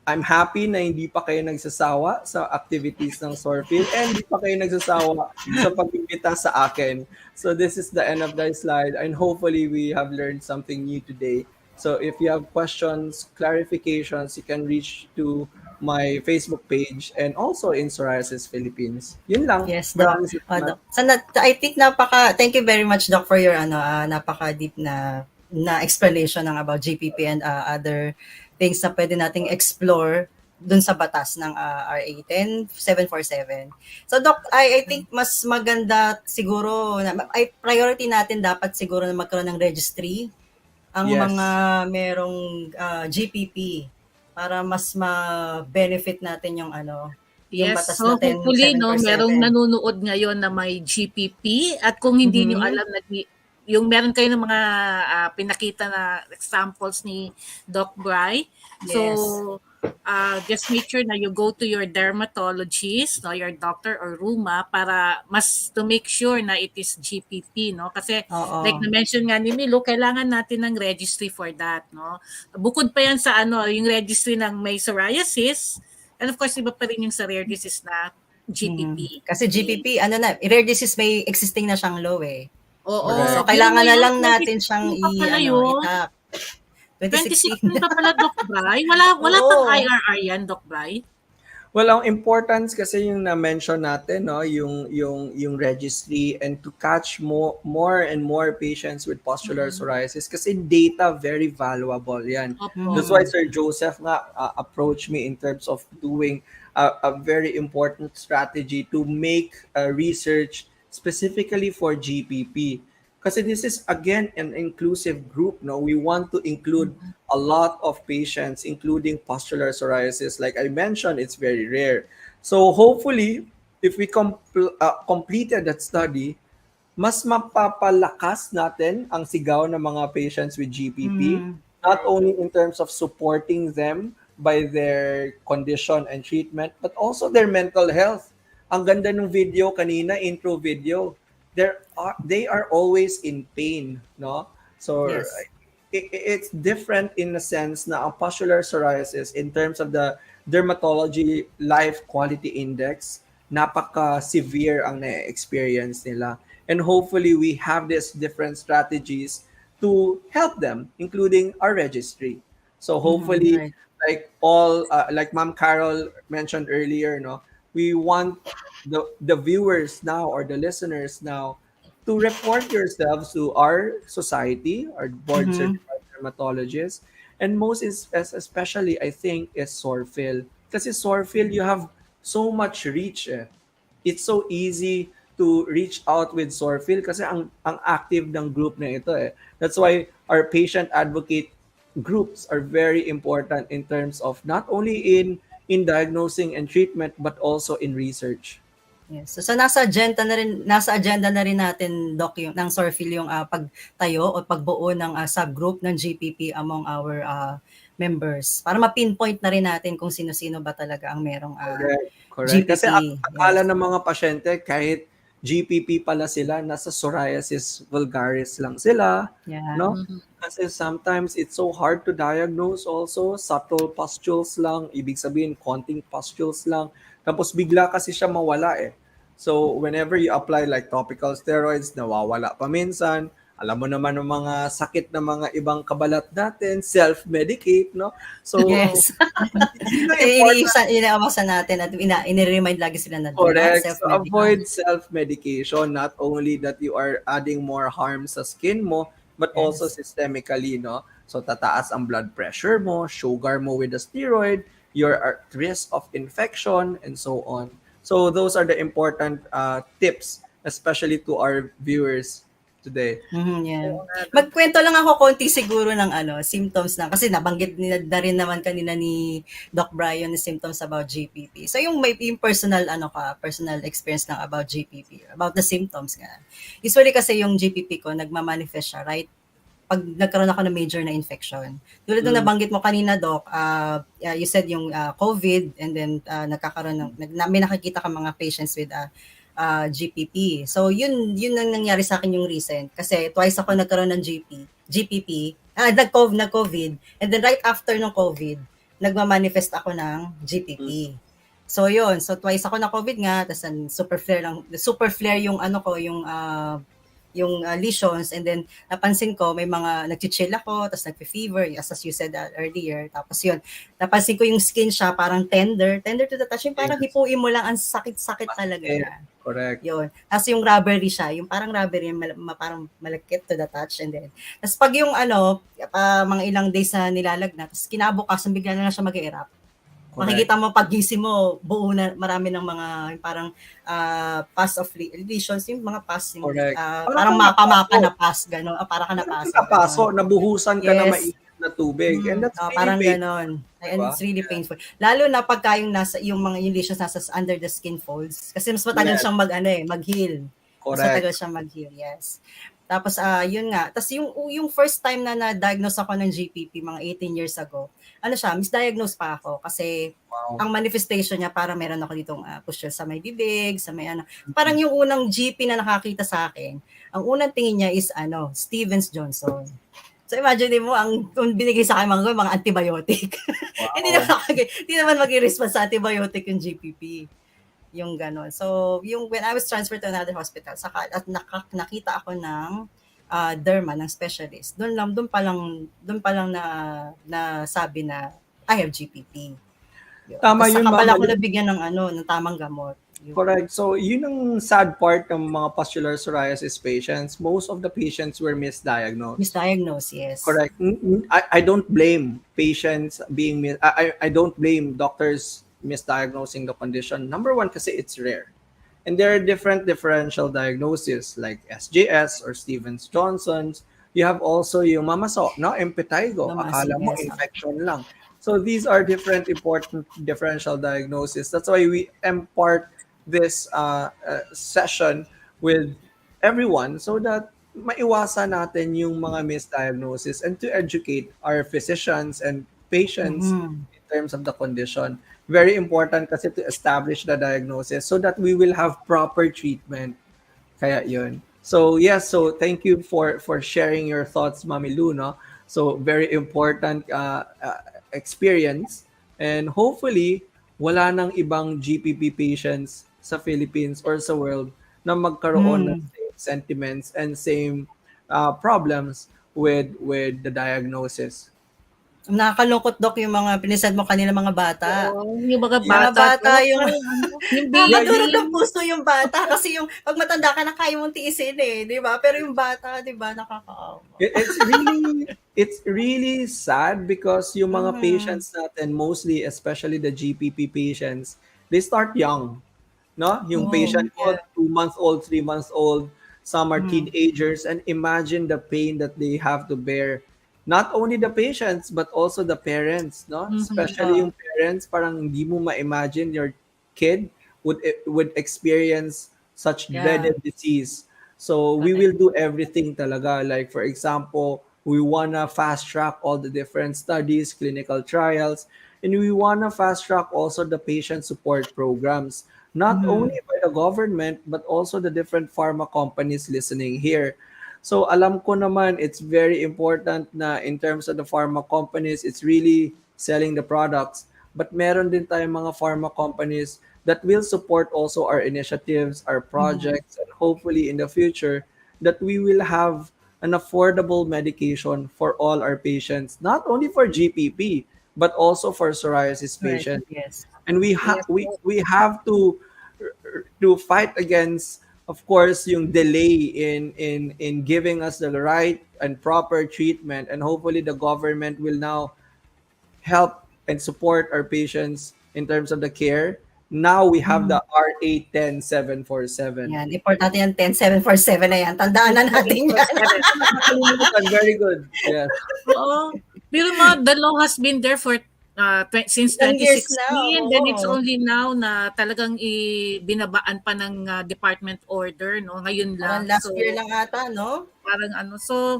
I'm happy na hindi pa kayo nagsasawa sa activities ng PsorPhil and hindi pa kayo nagsasawa sa pag-imbita sa akin. So this is the end of the slide and hopefully we have learned something new today. So if you have questions, clarifications, you can reach to my Facebook page and also in Psoriasis Philippines. Yun lang. Yes, Doc. Maraming salamat. Doc. I think thank you very much, Doc, for your napaka-deep na explanation ng about GPP and other things na pwede nating explore dun sa batas ng RA 10747. So Doc, I think mas maganda siguro priority natin dapat siguro na magkaroon ng registry ang Yes. mga merong GPP para mas ma-benefit natin yung yung Yes, batas so natin hopefully, no, 747. merong nanonood ngayon na may GPP at kung hindi nyo alam na yung meron kayo ng mga pinakita na examples ni Doc Bryan. So, just make sure na you go to your dermatologist, no, your doctor or ruma para to make sure na it is GPP, no? Kasi like na-mention nga ni Emmylou, kailangan natin ng registry for that, no? Bukod pa yan sa yung registry ng may psoriasis, and of course, iba pa rin yung sa rare disease na GPP. Kasi GPP, rare disease may existing na siyang law eh. Oo. So, kailangan na lang natin siyang itap. 2016 pa pala, Doc Bryan. Wala pang IRR yan, Doc Bryan. Well, ang importance kasi yung na-mention natin, no, yung registry and to catch more and more patients with pustular psoriasis kasi data very valuable yan. That's why Sir Joseph nga approached me in terms of doing a very important strategy to make research specifically for GPP. Kasi this is, again, an inclusive group. No, we want to include a lot of patients, including pustular psoriasis. Like I mentioned, it's very rare. So hopefully, if we completed that study, mas mapapalakas natin ang sigaw ng mga patients with GPP, not only in terms of supporting them by their condition and treatment, but also their mental health. Ang ganda ng video kanina, intro video. They are always in pain, no? So Yes. it's different in the sense na ang pustular psoriasis in terms of the dermatology life quality index, napaka-severe ang na-experience nila. And hopefully we have these different strategies to help them, including our registry. So hopefully, like Ma'am Carol mentioned earlier, no, we want the viewers now or the listeners now to report yourselves to our society, our board certified dermatologists, and especially I think is PsorPhil. Kasi PsorPhil, you have so much reach. It's so easy to reach out with PsorPhil kasi ang active ng group na ito . That's why our patient advocate groups are very important in terms of not only in diagnosing and treatment but also in research. Yes. So nasa agenda na rin natin doc yung ng PsorPhil yung pagtayo o pagbuo ng subgroup ng GPP among our members para ma-pinpoint na rin natin kung sino-sino ba talaga ang merong Correct. Kasi GPP. akala ng mga pasyente kahit GPP pala sila, nasa psoriasis vulgaris lang sila, Yeah. no? Kasi sometimes it's so hard to diagnose also, subtle pustules lang, ibig sabihin konting pustules lang, tapos bigla kasi siya mawala eh. So whenever you apply like topical steroids, nawawala pa minsan. Alam mo naman ng mga sakit ng mga ibang kabalat natin, self-medicate, no? So, Yes. Iniawasan natin at ini-remind lagi sila na do not correct. So self-medicate. avoid self-medication. Not only that you are adding more harm sa skin mo, but also systemically, no? So tataas ang blood pressure mo, sugar mo with the steroid, you're at risk of infection, and so on. So those are the important tips, especially to our viewers today. Yeah. Magkwento lang ako konti siguro ng symptoms na kasi nabanggit na rin naman kanina ni Doc Bryan the symptoms about GPP. So yung may yung personal personal experience lang about GPP, about the symptoms nga. Usually kasi yung GPP ko nagma-manifest siya right pag nagkaroon ako ng major na infection. Tulad ng nabanggit mo kanina, Doc, you said yung COVID and then nagkakaroon may nakikita ka mga patients with GPP. So yun ang nangyari sa akin yung recent kasi twice ako nagkaroon ng GPP, nag-COVID, and then right after ng COVID, nagma-manifest ako ng GPP. So yun, so twice ako na COVID nga, tapos super flare yung yung lesions, and then napansin ko may mga nagchichill ako, tapos nagfe-fever, as you said earlier. Tapos yun, napansin ko yung skin siya parang tender to the touch, yung parang hipuin mo lang, ang sakit-sakit talaga na. Correct. Yun. Tapos yung rubbery siya, yung parang rubbery, parang malakit to the touch, and then tapos pag yung mga ilang days na nilalagnat, tapos kinabukasan bigla na lang siya mag-erupt. Makikita mo paggising mo, buo na marami ng mga parang pus of lesions, yung mga pus, parang mapa-mapa na pus, gano'n. Para ka napasa. Kapaso, nabuhusan ka na mainit na tubig. And that's really parang painful. gano'n. And it's really painful. Lalo na pagka yung mga lesions nasa under the skin folds. Kasi mas matagal siyang mag-heal. Mas matagal siyang mag-heal, yes. Tapos yun nga. Tapos yung first time na na-diagnose ako ng GPP mga 18 years ago, misdiagnose pa ako kasi ang manifestation niya parang meron ako ditong pustules sa may bibig, sa may Parang yung unang GP na nakakita sa akin, ang unang tingin niya is Stevens-Johnson. So imagine mo, ang binigay sa akin mga antibiotic. Hindi naman mag-i-response sa antibiotic yung GPP. Yung gano'n. So, when I was transferred to another hospital, at nakita ako ng derma, ng specialist, doon pa lang na sabi na I have GPP. Tama yun, Saka pala ako Ma'am. nabigyan ng tamang gamot. Correct. So, yun ang sad part ng mga pustular psoriasis patients. Most of the patients were misdiagnosed. Misdiagnosed, yes. Correct. I don't blame patients being I don't blame doctors misdiagnosing the condition. Number one, kasi it's rare. And there are different differential diagnoses like SJS or Stevens-Johnson's. You have also yung mamaso, no? Impetigo. Akala mo infection lang. So these are different important differential diagnoses. That's why we impart this session with everyone so that maiwasan natin yung mga misdiagnosis and to educate our physicians and patients in terms of the condition. Very important kasi to establish the diagnosis so that we will have proper treatment. Kaya yun. So yes, so thank you for sharing your thoughts, Emmylou, no? So very important experience, and hopefully wala nang ibang GPP patients sa Philippines or sa world na magkaroon ng same sentiments and same problems with the diagnosis. Nakakalungkot, Doc, yung mga pinisad mo kanila mga bata. Yung mga bata. Yung baby. nakakadurog ng puso yung bata. Kasi yung pag matanda ka na kaya mong tiisin di ba? Pero yung bata, di ba, nakakaawa. It's really sad because yung mga patients natin, mostly, especially the GPP patients, they start young. No? Yung patient ko, 2-month-old, 3-month-old, some are teenagers, and imagine the pain that they have to bear. Not only the patients, but also the parents, no? Especially yung parents, parang hindi mo ma-imagine your kid would experience such Yeah. dreaded disease. So we will do everything talaga. Like for example, we wanna fast track all the different studies, clinical trials, and we wanna fast track also the patient support programs, not only by the government but also the different pharma companies listening here. So alam ko naman it's very important na in terms of the pharma companies, it's really selling the products. But meron din tayong mga pharma companies that will support also our initiatives, our projects, and hopefully in the future that we will have an affordable medication for all our patients, not only for GPP, but also for psoriasis Right. patients. Yes. And Yes. we have to fight against, of course, yung delay in giving us the right and proper treatment, and hopefully the government will now help and support our patients in terms of the care. Now we have the RA 10747. Yan, importante yan, 10747 na yan. Tandaan na natin yan. Nakakalimutan. Very good. Yes. Oo. Pero the law has been there for since 10 years 2016. now, Then it's oo. only now na talagang binabaan pa ng department order, no? Ngayon Parang lang. last year lang ata, no?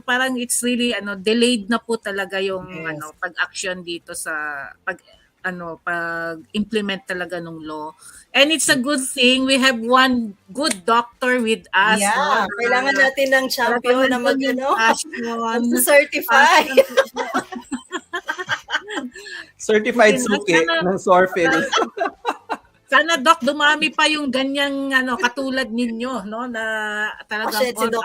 Parang it's really delayed na po talaga yung Yes. pag-action dito sa pag-implement talaga ng law. And it's a good thing we have one good doctor with us. Yeah, no? kailangan natin ng champion na mag-certify. Certified suki ng PsorPhil. Sana Doc, dumami pa yung ganyang katulad ninyo, no, na talagang Si Doc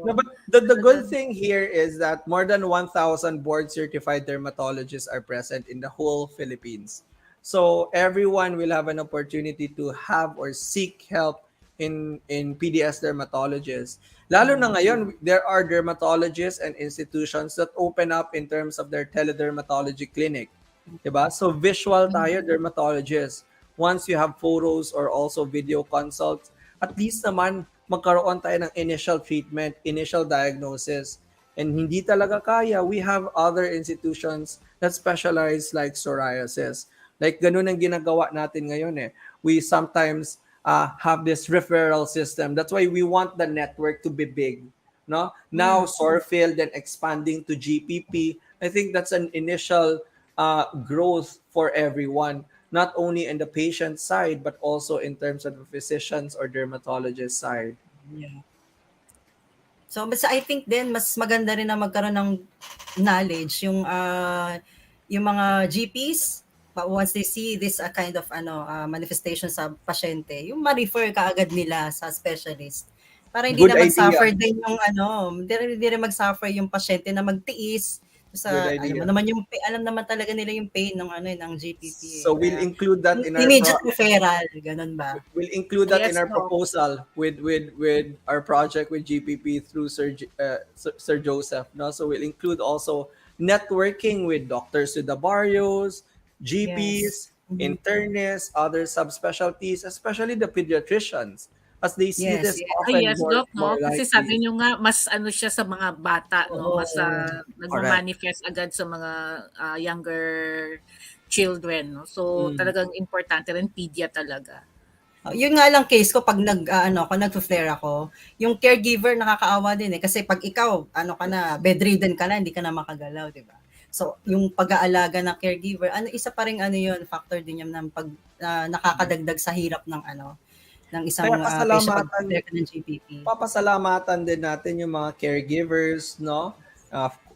No, but the good thing here is that more than 1,000 board certified dermatologists are present in the whole Philippines. So everyone will have an opportunity to have or seek help in PDS dermatologists. Lalo na ngayon, there are dermatologists and institutions that open up in terms of their teledermatology clinic. Diba? So visual tayo, dermatologist. Once you have photos or also video consults, at least naman magkaroon tayo ng initial treatment, initial diagnosis. And hindi talaga kaya, we have other institutions that specialize like psoriasis. Like ganun ang ginagawa natin ngayon eh. We sometimes have this referral system. That's why we want the network to be big. No? Now, PsorPhil, then expanding to GPP. I think that's an initial growth for everyone, not only in the patient side, but also in terms of the physicians or dermatologist side. Yeah. So, basta I think din, mas maganda rin na magkaroon ng knowledge yung mga GPs, once they see this kind of manifestation sa pasyente, yung ma-refer ka agad nila sa specialist. Para hindi Good na idea. mag-suffer din yung hindi rin mag-suffer yung pasyente na magtiis sa Good idea. alam naman talaga nila yung pain ng GPP. So we'll include that in our immediate referral, ganun ba? We'll include that Yes, in our no. proposal with our project with GPP through Sir Joseph. No, so we'll include also networking with doctors with the barrios, GPs, internists, other subspecialties, especially the pediatricians, as they see Yes, this yes. often Yes, Doc, no? more Kasi likely. sabi nyo nga, mas siya sa mga bata, no? Mas nagmamanifest agad sa mga younger children, no? So, talagang importante rin, pedia talaga. Yun nga lang case ko pag nag-flare ako, yung caregiver nakakaawa din eh. Kasi pag ikaw, bedridden ka na, hindi ka na makagalaw, di ba? So, yung pag-aalaga ng caregiver, isa pa rin yun, factor din yun ng pag nakakadagdag sa hirap ng isang Kaya patient pag ng GPP. papasalamatan din natin yung mga caregivers, no?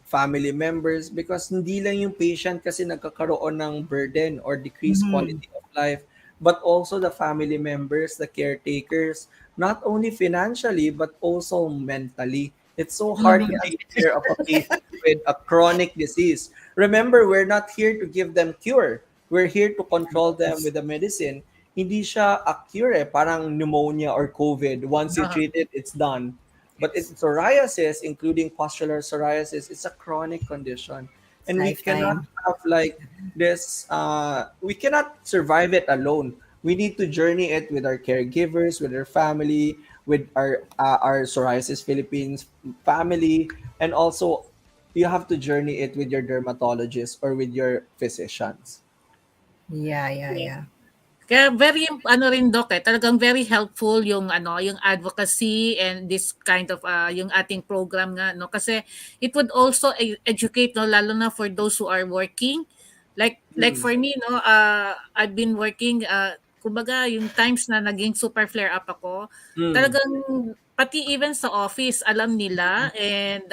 Family members, because hindi lang yung patient kasi nagkakaroon ng burden or decreased quality of life, but also the family members, the caretakers, not only financially but also mentally. It's so hard to take care of a patient with a chronic disease. Remember, we're not here to give them cure. We're here to control them with the medicine. Hindi siya a cure parang pneumonia or COVID. Once you treat it, it's done. But it's psoriasis, including pustular psoriasis, it's a chronic condition. And we cannot have like this, we cannot survive it alone. We need to journey it with our caregivers, with our family, with our Psoriasis Philippines family, and also you have to journey it with your dermatologist or with your physicians. Yeah. Kaya very ano rin Doc talagang very helpful yung yung advocacy and this kind of yung ating program nga no kasi it would also educate no lalo na for those who are working like for me no I've been working kumbaga yung times na naging super flare up ako talagang pati even sa office alam nila and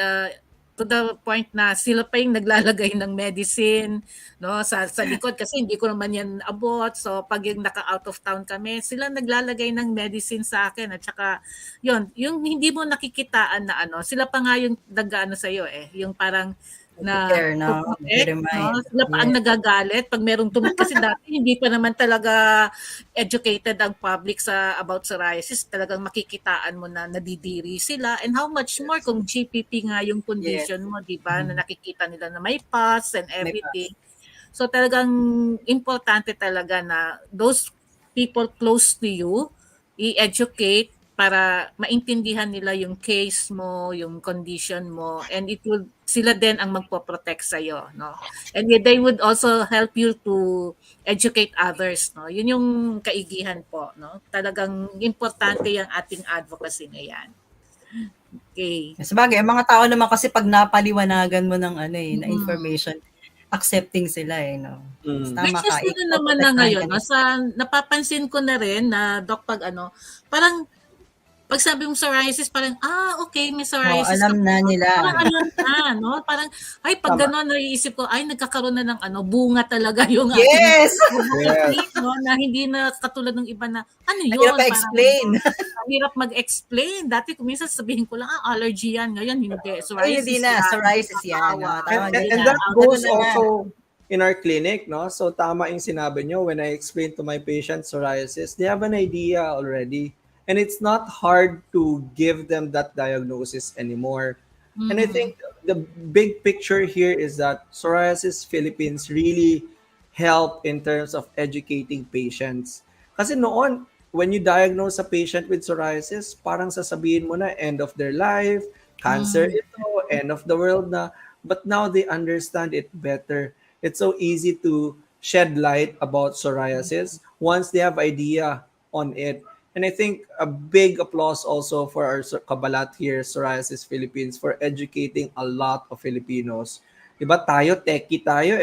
to the point na sila pa yung naglalagay ng medicine no sa likod kasi hindi ko naman yan abot so pag yung naka out of town kami sila naglalagay ng medicine sa akin at saka yung hindi mo nakikitaan na sila pa nga yung nag-ano sa iyo yung parang na Care, no? no? Sila pa ang nagagalit pag merong kasi dati hindi pa naman talaga educated ang public sa about psoriasis talagang makikitaan mo na nadidiri sila and how much more kung GPP nga yung condition mo di ba na nakikita nila na may pus and everything so talagang importante talaga na those people close to you i-educate para maintindihan nila yung case mo, yung condition mo, and it will sila din ang magpo-protect sa iyo, no? And they would also help you to educate others, no? Yun yung kaigihan po, no? Talagang importante yung ating advocacy na yan. Okay. Sabagay, ang mga tao naman kasi pag napaliwanagan mo ng na information, accepting sila no. Tama ka. Which is naman na ngayon, no? Napapansin ko na rin na Doc pag parang pag sabi mong psoriasis, parang, okay, may psoriasis. Alam na nila. Parang alam na, no? Parang, pag gano'n, naiisip ko, nagkakaroon na ng bunga talaga yung yes! No? Na hindi na katulad ng iba na, yun? Hirap ma-explain. Hirap mag-explain. Dati, minsan sabihin ko lang, allergy yan. Ngayon, hindi. Psoriasis hindi na, psoriasis yan. And that goes also in our clinic, no? So, tama yung sinabi nyo. When I explain to my patients psoriasis, they have an idea already. And it's not hard to give them that diagnosis anymore. And I think the big picture here is that Psoriasis Philippines really help in terms of educating patients. Kasi noon, when you diagnose a patient with psoriasis, parang sasabihin mo na end of their life, cancer ito, end of the world na. But now they understand it better. It's so easy to shed light about psoriasis once they have idea on it. And I think a big applause also for our kabalat here, Psoriasis Philippines, for educating a lot of Filipinos. Diba tayo, techie tayo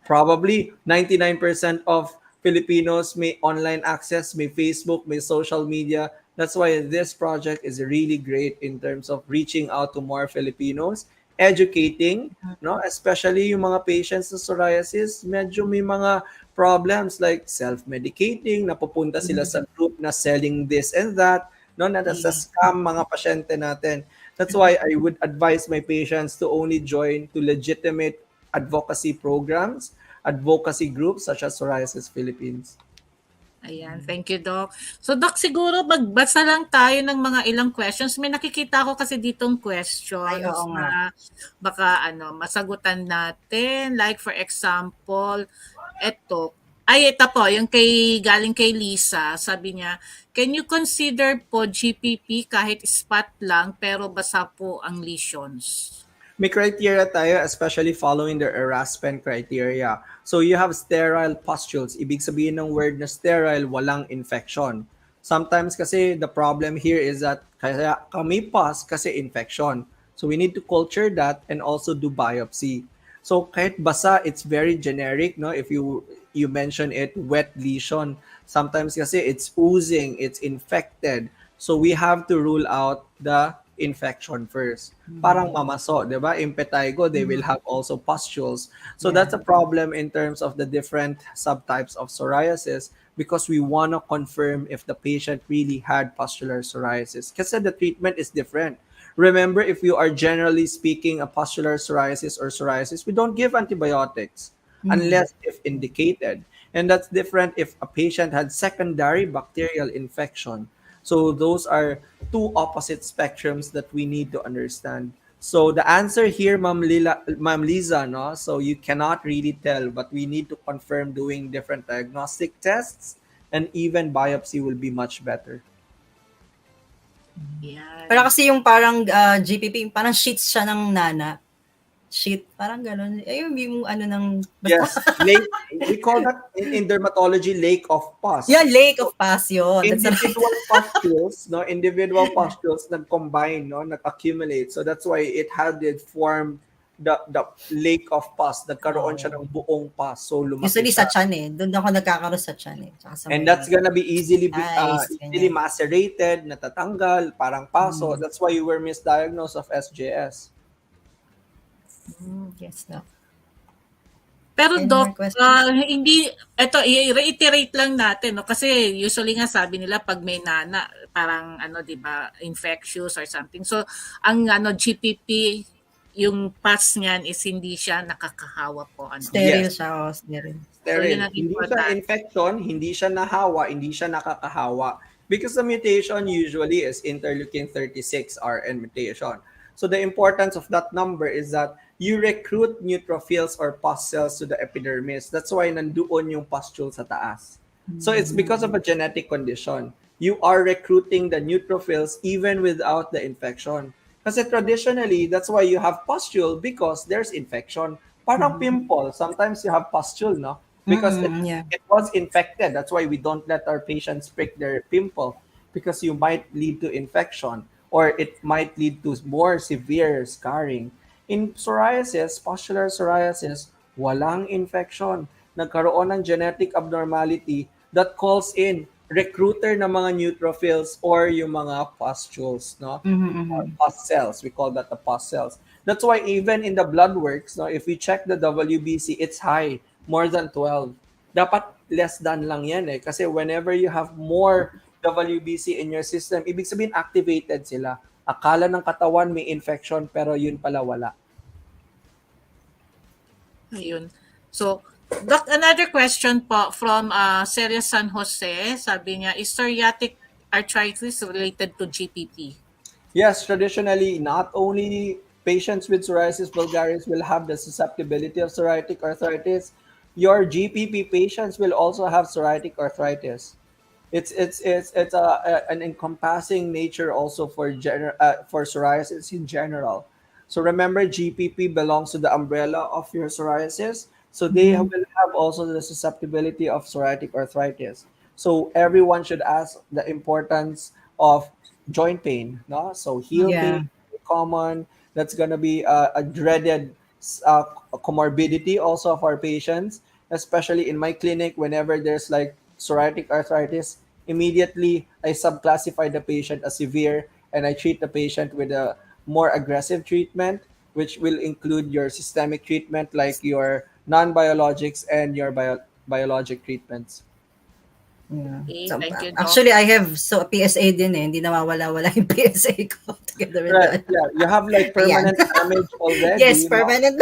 Probably 99% of Filipinos may online access, may Facebook, may social media. That's why this project is really great in terms of reaching out to more Filipinos, educating, no? Especially yung mga patients sa psoriasis, medyo may mga problems like self-medicating, napupunta sila sa group na selling this and that, no, na nasa scam mga pasyente natin. That's why I would advise my patients to only join to legitimate advocacy programs, advocacy groups such as Psoriasis Philippines. Ayan, thank you, Doc. So, Doc, siguro magbasa lang tayo ng mga ilang questions. May nakikita ko kasi ditong questions na baka masagutan natin. Like, for example, ito po, yung galing kay Lisa, sabi niya, can you consider po GPP kahit spot lang pero basa po ang lesions? May criteria tayo, especially following the Eraspen criteria. So you have sterile pustules. Ibig sabihin ng word na sterile, walang infection. Sometimes kasi the problem here is that kaya kami pus kasi infection. So we need to culture that and also do biopsy. So kahit basa, it's very generic, no? If you mention it, wet lesion. Sometimes kasi it's oozing, it's infected. So we have to rule out the infection first. Parang mamaso, di ba? Impetigo, they will have also pustules. So that's a problem in terms of the different subtypes of psoriasis because we want to confirm if the patient really had pustular psoriasis. Kasi the treatment is different. Remember, if you are generally speaking a pustular psoriasis or psoriasis, we don't give antibiotics unless if indicated. And that's different if a patient had secondary bacterial infection. So those are two opposite spectrums that we need to understand. So the answer here, Ma'am Liza, no? So you cannot really tell, but we need to confirm doing different diagnostic tests, and even biopsy will be much better. Yeah. Pero kasi yung parang GPP, parang sheets siya ng nana. Sheet, parang gano'n. Ayun, yung ng... Yes, We call that in dermatology lake of pus. Yeah, lake of pus yun. That's Individual pustules, no? Individual pustules nag-combine, no? Nag-accumulate. So that's why it had it formed the lake of pus. Nagkaroon siya ng buong pus. So lumaki Usually siya. sa tiyan eh. Doon ako nagkakaroon sa tiyan eh. Tsaka sa And may that's gonna be easily eyes, easily ganyan. macerated, natatanggal, parang paso. That's why you were misdiagnosed of SJS. Yes, no. Pero Any Doc, more questions? hindi, eto, i-reiterate lang natin, no? Kasi usually nga sabi nila pag may nana, parang ano, di ba, infectious or something. So, ang GPP, yung pus niyan is hindi siya nakakahawa po. Sterile siya, sterile. So, yun Sterile. ang Hindi siya important. infection, hindi siya nahawa, hindi siya nakakahawa. Because the mutation usually is interleukin 36 RN mutation. So the importance of that number is that you recruit neutrophils or pus cells to the epidermis. That's why nandoon yung pustule sa taas. So it's because of a genetic condition. You are recruiting the neutrophils even without the infection. Kasi traditionally, that's why you have pustule because there's infection. Parang pimple, sometimes you have pustule, no? Because it was infected. That's why we don't let our patients prick their pimple because you might lead to infection or it might lead to more severe scarring. In psoriasis, pustular psoriasis, walang infection. Nagkaroon ng genetic abnormality that calls in recruiter ng mga neutrophils or yung mga pustules, no? Or pus cells. We call that the pus cells. That's why even in the blood works, no, if we check the WBC, it's high, more than 12. Dapat less than lang yan eh. Kasi whenever you have more WBC in your system, ibig sabihin activated sila. Akala ng katawan may infection pero yun pala wala. Ayun. So, Doc, another question po from Celia San Jose. Sabi niya, is psoriatic arthritis related to GPP? Yes, traditionally, not only patients with psoriasis vulgaris will have the susceptibility of psoriatic arthritis, your GPP patients will also have psoriatic arthritis. It's an encompassing nature also for psoriasis in general. So remember, GPP belongs to the umbrella of your psoriasis. So they will have also the susceptibility of psoriatic arthritis. So everyone should ask the importance of joint pain. No, so heel pain, common. That's gonna be a dreaded comorbidity also of our patients, especially in my clinic. Whenever there's like psoriatic arthritis, immediately I subclassify the patient as severe and I treat the patient with a more aggressive treatment, which will include your systemic treatment like your non-biologics and your biologic treatments. Okay, So, thank you, Doc. actually, I have PSA din eh. Hindi nawawala-wala yung PSA ko together with Right, yeah. You have like permanent damage already. Yes, permanent.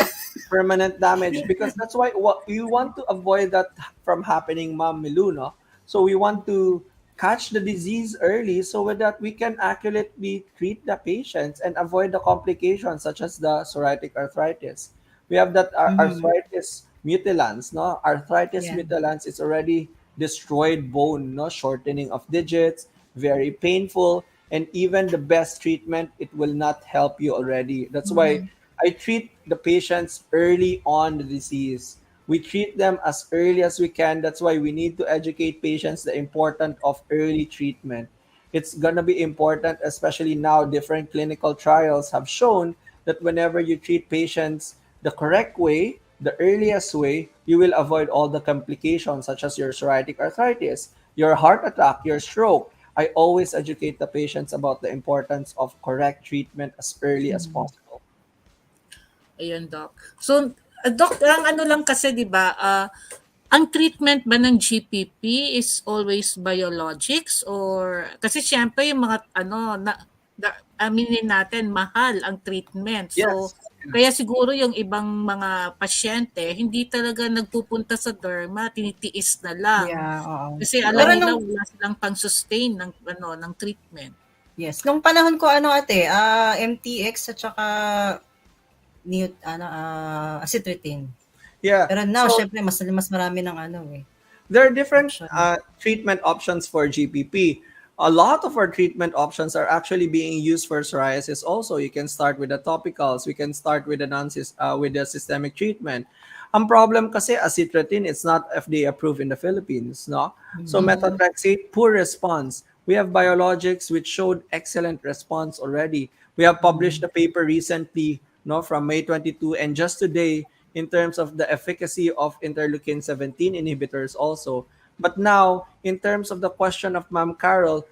Permanent damage because that's why what we want to avoid that from happening, Ma'am Emmylou, no? So we want to catch the disease early so that we can accurately treat the patients and avoid the complications such as the psoriatic arthritis. We have that arthritis mutilans, no? Arthritis mutilans is already destroyed bone, no? Shortening of digits, very painful, and even the best treatment, it will not help you already. That's why I treat the patients early on the disease. We treat them as early as we can. That's why we need to educate patients the importance of early treatment. It's gonna be important, especially now different clinical trials have shown that whenever you treat patients the correct way, the earliest way, you will avoid all the complications such as your psoriatic arthritis, your heart attack, your stroke. I always educate the patients about the importance of correct treatment as early as possible. Ayun, Doc. So, Doc, ang ano lang kasi, di ba, ang treatment ba ng GPP is always biologics or kasi syempre yung mga aminin natin mahal ang treatment. So kaya siguro yung ibang mga pasyente hindi talaga nagpupunta sa derma, tinitiis na lang. Kasi alam nila wala silang pang-sustain ng treatment. Yes, nung panahon ko ate, MTX at saka acitretin. Yeah. Pero now, syempre, mas marami ng There are different treatment options for GPP. a lot of our treatment options are actually being used for psoriasis also. You can start with the topicals. We can start with with the systemic treatment. Ang problem kasi, acitretin, it's not FDA approved in the Philippines, no? So methotrexate, poor response. We have biologics which showed excellent response already. We have published a paper recently, no, from May 22, and just today, in terms of the efficacy of interleukin 17 inhibitors also. But now, in terms of the question of Ma'am Carol,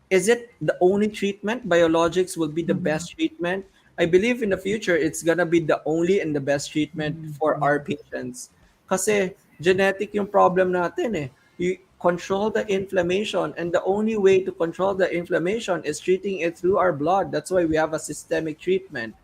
is it the only treatment? Biologics will be the best treatment? I believe in the future, it's gonna be the only and the best treatment for our patients. Kasi genetic yung problem natin eh. You control the inflammation, and the only way to control the inflammation is treating it through our blood. That's why we have a systemic treatment.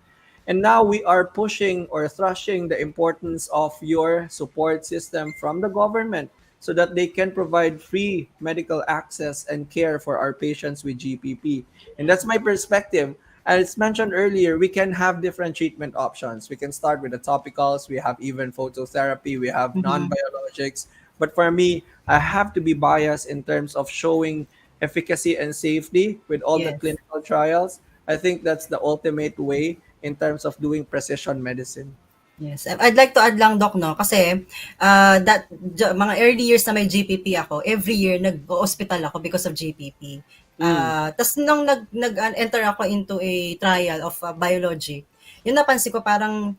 And now we are pushing or thrashing the importance of your support system from the government so that they can provide free medical access and care for our patients with GPP. And that's my perspective. As mentioned earlier, we can have different treatment options. We can start with the topicals. We have even phototherapy. We have non-biologics. But for me, I have to be biased in terms of showing efficacy and safety with all the clinical trials. I think that's the ultimate way in terms of doing precision medicine. Yes. I'd like to add lang, Doc, no? Kasi mga early years na may GPP ako, every year nag-hospital ako because of GPP. Tapos nung nag-enter ako into a trial of biology, yun napansin ko parang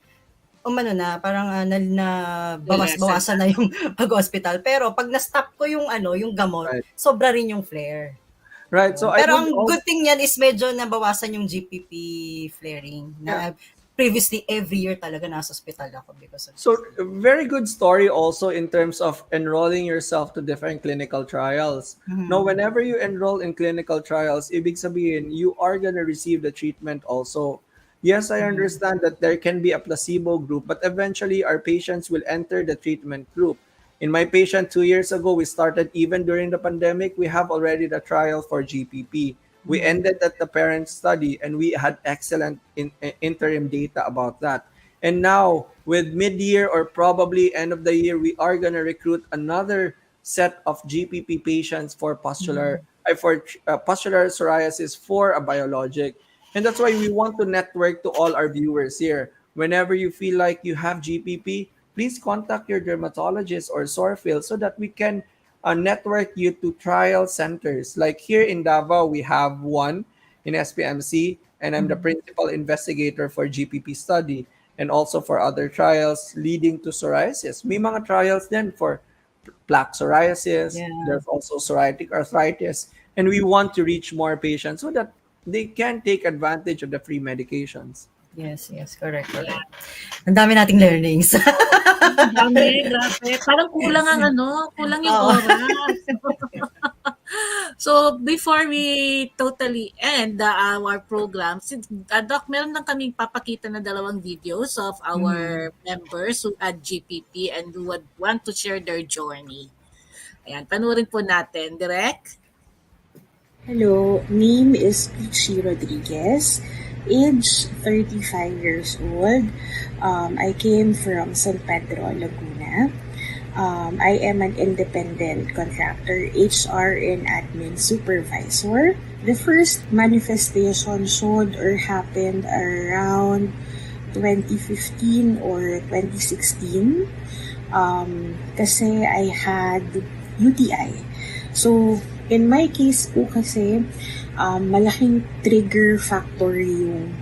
bawasan na yung pag-hospital. Pero pag na-stop ko yung gamot, sobra rin yung flare. Right. So pero ang good thing yan is medyo nabawasan yung GPP flaring. Previously, every year talaga nasa hospital ako because of So, very good story also in terms of enrolling yourself to different clinical trials. Now, whenever you enroll in clinical trials, ibig sabihin, you are going to receive the treatment also. Yes, I understand that there can be a placebo group, but eventually our patients will enter the treatment group. In my patient 2 years ago, we started even during the pandemic, we have already the trial for GPP. We ended at the parent study and we had excellent interim data about that. And now with mid-year or probably end of the year, we are going to recruit another set of GPP patients for pustular psoriasis for a biologic. And that's why we want to network to all our viewers here. Whenever you feel like you have GPP, please contact your dermatologist or PsorPhil so that we can network you to trial centers. Like here in Davao, we have one in SPMC, and I'm the principal investigator for GPP study and also for other trials leading to psoriasis. May mga trials then for plaque psoriasis. There's also psoriatic arthritis. And we want to reach more patients so that they can take advantage of the free medications. Yes, correct. Ang dami nating learnings. Ang dami, grabe. Parang kulang yung oras. So, before we totally end our program, Doc, meron lang kaming papakita na 2 videos of our members who at GPP and who would want to share their journey. Ayan, panoorin po natin. Direk? Hello, name is Pichi Rodriguez. Age 35 years old. I came from San Pedro, Laguna. I am an independent contractor, HR and admin supervisor. The first manifestation showed or happened around 2015 or 2016. Kasi I had UTI. So, in my case po kasi, malaking trigger factor yung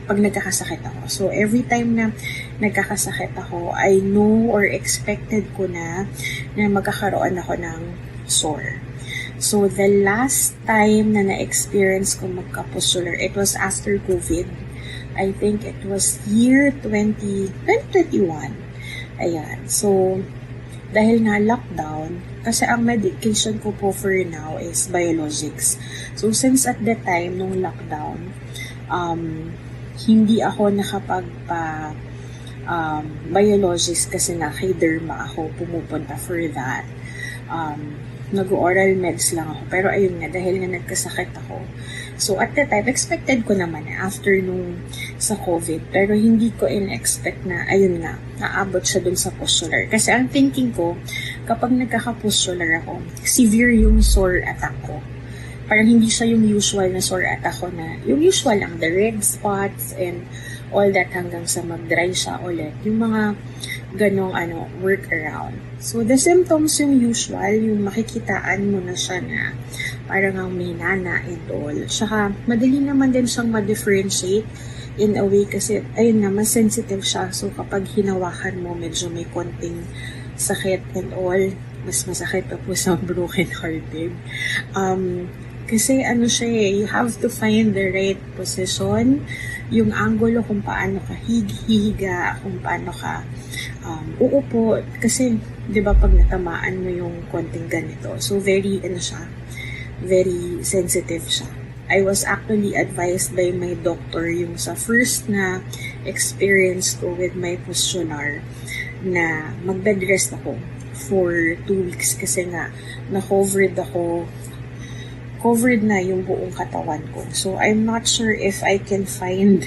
pag nagkakasakit ako. So, every time na nagkakasakit ako, I know or expected ko na magkakaroon ako ng sore. So, the last time na na-experience ko magka-pustular, it was after COVID. I think it was year 2021. Ayan. So, dahil nga lockdown, kasi ang medication ko po for now is biologics. So, since at the time nung lockdown, hindi ako nakapagpa-biologics kasi na kay derma ako pumupunta for that. Nag-oral meds lang ako. Pero ayun nga, dahil nga nagkasakit ako. So, at the time, expected ko naman na after nung sa COVID. Pero hindi ko in-expect na, ayun nga, naabot siya dun sa pustular. Kasi ang thinking ko, kapag nagkaka-pustular ako, severe yung sore attack ko. parang hindi siya yung usual na sore attack ko na, yung usual lang, the red spots and all that hanggang sa mag-dry siya ulit. Yung mga ganong workaround. So, the symptoms yung usual, yung makikitaan mo na siya na parang ang may nana and all. Saka, madali naman din siyang ma-differentiate in a way kasi, ayun nga, mas sensitive siya. So, kapag hinawakan mo, medyo may konting sakit and all. Mas masakit pa po sa broken-hearted. Kasi siya you have to find the right position, yung angulo kung paano ka hihiga, kung paano ka uupo. Kasi, di ba, pag natamaan mo yung konting ganito, so very, very sensitive siya. I was actually advised by my doctor yung sa first na experience ko with my pustular na mag-bed rest ako for 2 weeks kasi nga covered na yung buong katawan ko. So, I'm not sure if I can find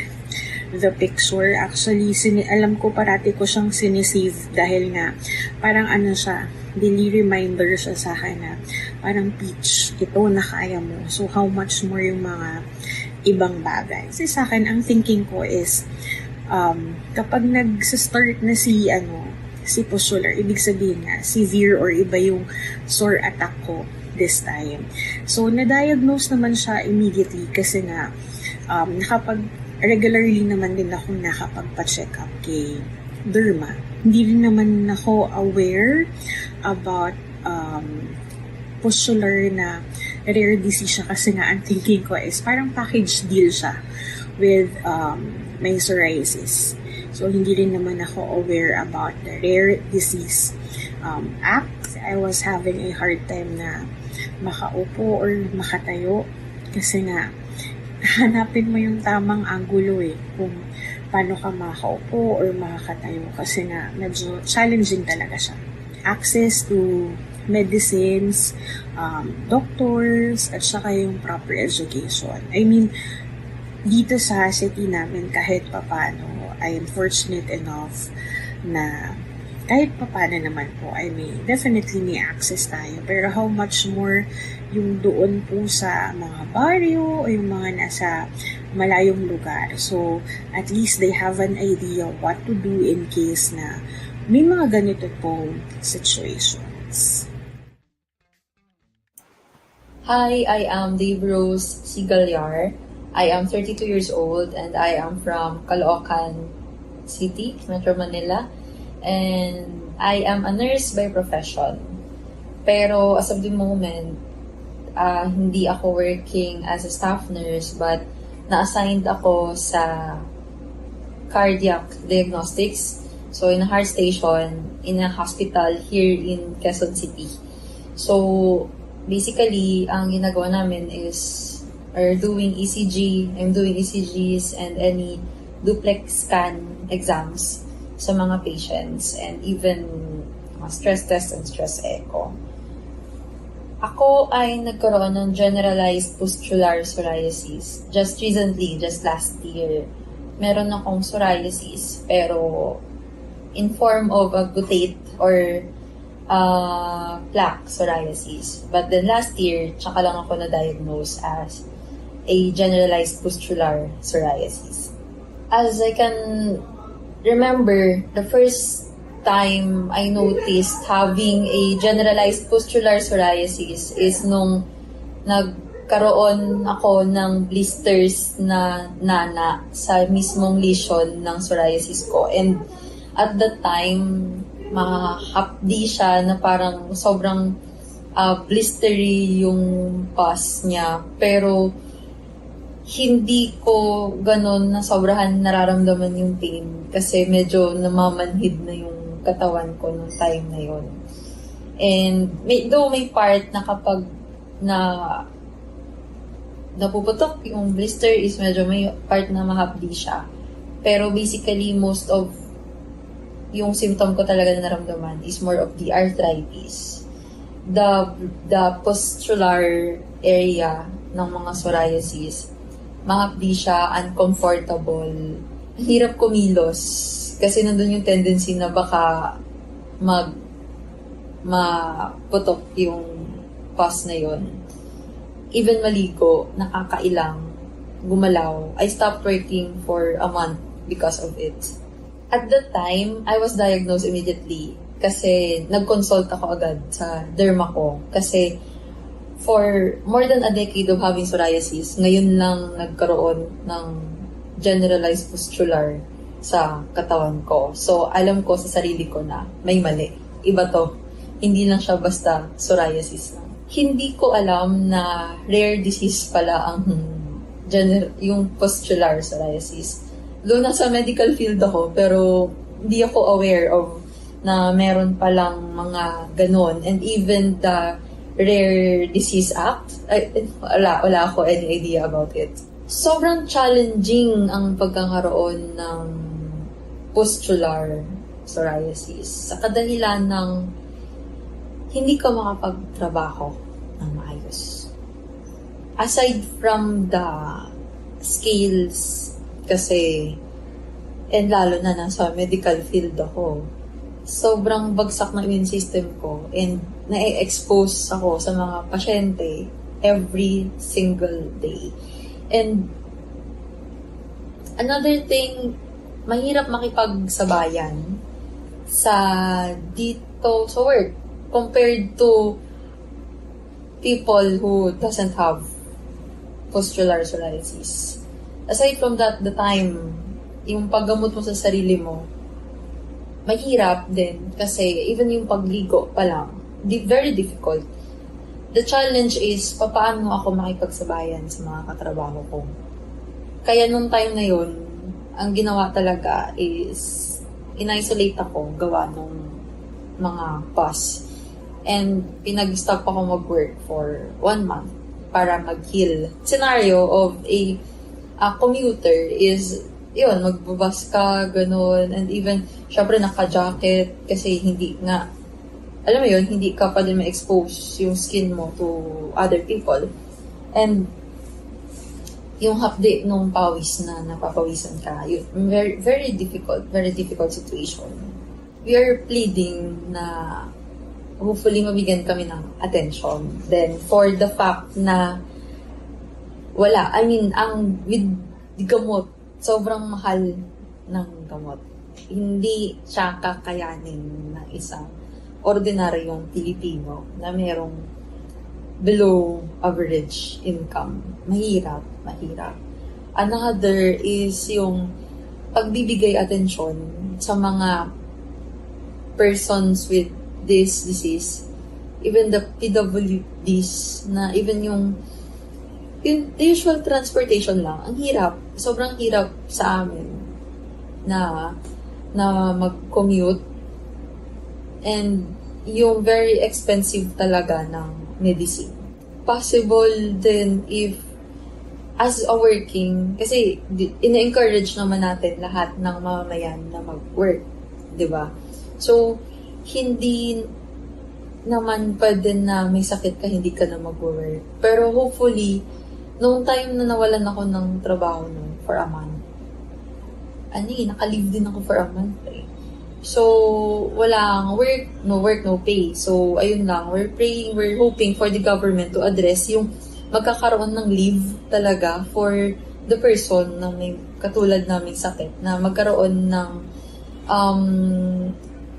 the picture. Actually, alam ko parati ko siyang sinisave dahil nga parang siya, daily reminder siya sa akin na parang Peach, ito na kaya mo. So, how much more yung mga ibang bagay. Kasi sa akin, ang thinking ko is kapag nag-start na si pustular, ibig sabihin na severe or iba yung sore attack ko this time. So, na-diagnose naman siya immediately kasi nga regularly naman din ako nakapagpa-check up kay derma. Hindi rin naman ako aware about pustular na rare disease siya kasi nga ang thinking ko is parang package deal siya with my psoriasis. So, hindi rin naman ako aware about the rare disease act. I was having a hard time na makaupo or makatayo kasi nga hanapin mo yung tamang angulo kung paano ka makaupo or makakatayo kasi nga medyo challenging talaga siya. Access to medicines, doctors, at saka yung proper education. I mean, dito sa city namin kahit papano, I am fortunate enough na kahit papano naman po, definitely may access tayo. Pero how much more yung doon po sa mga baryo o yung mga nasa malayong lugar. So, at least they have an idea what to do in case na may mga ganito pong situations. Hi, I am Dave Rose Sigalyar. I am 32 years old and I am from Caloocan City, Metro Manila. And I am a nurse by profession. Pero as of the moment, hindi ako working as a staff nurse but na-assigned ako sa cardiac diagnostics. So in a heart station, in a hospital here in Quezon City. So basically, ang ginagawa namin is doing ECG. I'm doing ECGs and any duplex scan exams sa mga patients and even stress test and stress echo. Ako ay nagkaroon ng generalized pustular psoriasis just recently, just last year. Meron akong psoriasis pero in form of a guttate or plaque psoriasis. But then last year, tsaka lang ako na-diagnose as a generalized pustular psoriasis. As I can remember, the first time I noticed having a generalized pustular psoriasis is nung nagkaroon ako ng blisters na nana sa mismong lesion ng psoriasis ko. And at that time, mahapdi siya na parang sobrang blistery yung pus niya. Pero hindi ko ganun na sobrahan nararamdaman yung pain kasi medyo namamanhid na yung katawan ko nung time na yun. And though may part na kapag napuputok yung blister is medyo may part na mahapdi siya. Pero basically most of yung symptom ko talaga na naramdaman is more of the arthritis. The pustular area ng mga psoriasis, mahapdi siya, uncomfortable, hirap kumilos kasi nandun yung tendency na baka maputok yung pus na yun. even maligo, nakakailang, gumalaw. I stopped working for a month because of it. At that time, I was diagnosed immediately kasi nag-consult ako agad sa derma ko kasi for more than a decade of having psoriasis, ngayon lang nagkaroon ng generalized pustular sa katawan ko. So, alam ko sa sarili ko na may mali. Iba to. Hindi lang siya basta psoriasis lang. Hindi ko alam na rare disease pala ang yung pustular psoriasis. Doon nasa medical field ako, pero hindi ako aware of na meron palang mga ganon. And even the Rare Disease Act, wala ako any idea about it. Sobrang challenging ang pagkakaroon ng pustular psoriasis sa kadahilan ng hindi ka makapagtrabaho ng maayos. Aside from the skills, kasi, and lalo na nasa medical field ako, sobrang bagsak ng immune system ko and na-expose ako sa mga pasyente every single day. And another thing, mahirap makipagsabayan sa dito sa work compared to people who doesn't have pustular psoriasis. Aside from that, the time, yung paggamot mo sa sarili mo, mahirap din kasi even yung pagligo pa lang, very difficult. The challenge is, paano ako makipagsabayan sa mga katrabaho ko. Kaya nung time na yun, ang ginawa talaga is, in-isolate ako gawa nung mga pus. And pinag-stop ako mag-work for 1 month para mag-heal. Scenario of a commuter is, yun, magbabas ka, ganun, and even, syempre naka-jacket, kasi hindi nga, alam mo yun, hindi ka pa din ma-expose yung skin mo to other people. And, yung hapdi nung pawis na napapawisan ka, yun, very difficult situation. We are pleading na hopefully mabigyan kami ng attention. Then, for the fact na wala, with gamot, sobrang mahal ng gamot. Hindi siya kakayanin ng isang ordinaryong Pilipino na mayroong below average income. Mahirap. Another is yung pagbibigay atensyon sa mga persons with this disease. Even the PWDs na even yung usual transportation lang, ang hirap. Sobrang hirap sa amin na mag-commute and yung very expensive talaga ng medicine. Possible din if as a working, kasi ina-encourage naman natin lahat ng mamamayan na mag-work, di ba? So, hindi naman pwede na may sakit ka, hindi ka na mag-work. Pero hopefully, noong time na nawalan ako ng trabaho for a month, naka-leave din ako for a month eh. So, walang work, no pay. So, ayun lang, we're praying, we're hoping for the government to address yung magkakaroon ng leave talaga for the person na may katulad naming sakit, na magkaroon ng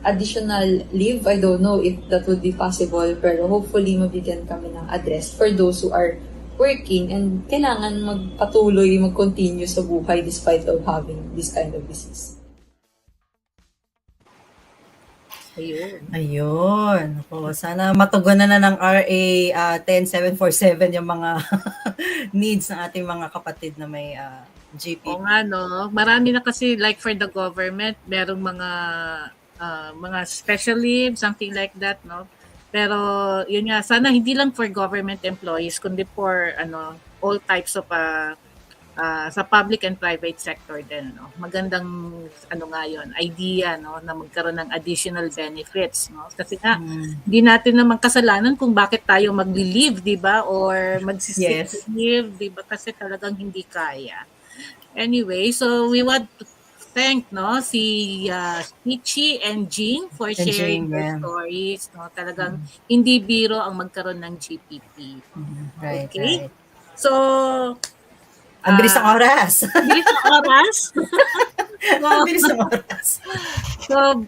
additional leave. I don't know if that would be possible, pero hopefully mabigyan kami ng address for those who are working and kailangan magpatuloy, mag-continue sa buhay despite of having this kind of disease. Ayun. Sana matugunan na ng RA 10747 yung mga needs ng ating mga kapatid na may GP. Oo nga, no? Marami na kasi, like for the government, merong mga special leave, something like that, no? Pero yun nga, sana hindi lang for government employees, kundi for all types of sa public and private sector din, no. Magandang nga yun, idea, no, na magkaroon ng additional benefits, no. Kasi nga hindi natin naman kasalanan kung bakit tayo magli-leave, 'di ba? Or mag-sick leave, 'di ba? Kasi talagang hindi kaya. Anyway, so we want to thank si Ichi and Jing for And sharing Jing, their yeah. stories. No? Talagang hindi biro ang magkaroon ng GPP. Right, Okay? right. So, Ang bilis ng oras. bilis ng oras. Ang bilis ng oras. So,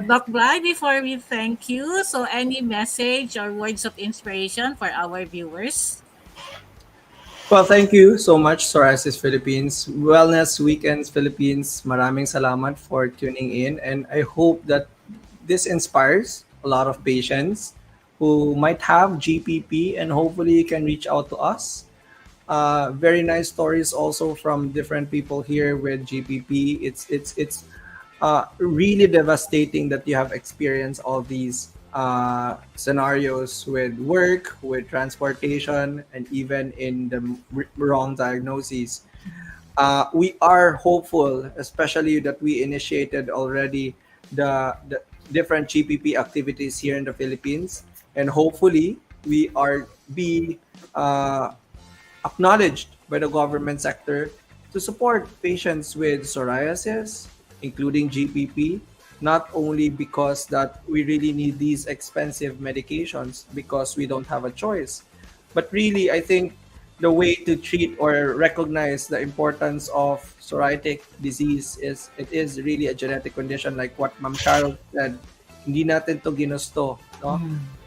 Doc Bryan, before we thank you, so any message or words of inspiration for our viewers? Well, thank you so much, Psoriasis Philippines. Wellness Weekends Philippines, maraming salamat for tuning in. And I hope that this inspires a lot of patients who might have GPP, and hopefully you can reach out to us. Very nice stories also from different people here with GPP. It's really devastating that you have experienced all these scenarios with work, with transportation, and even in the wrong diagnoses. We are hopeful, especially that we initiated already the different GPP activities here in the Philippines, and hopefully we are be acknowledged by the government sector to support patients with psoriasis, including GPP, not only because that we really need these expensive medications because we don't have a choice, but really I think the way to treat or recognize the importance of psoriatic disease is it is really a genetic condition, like what Ma'am Carol said. Hindi natin to ginusto, no?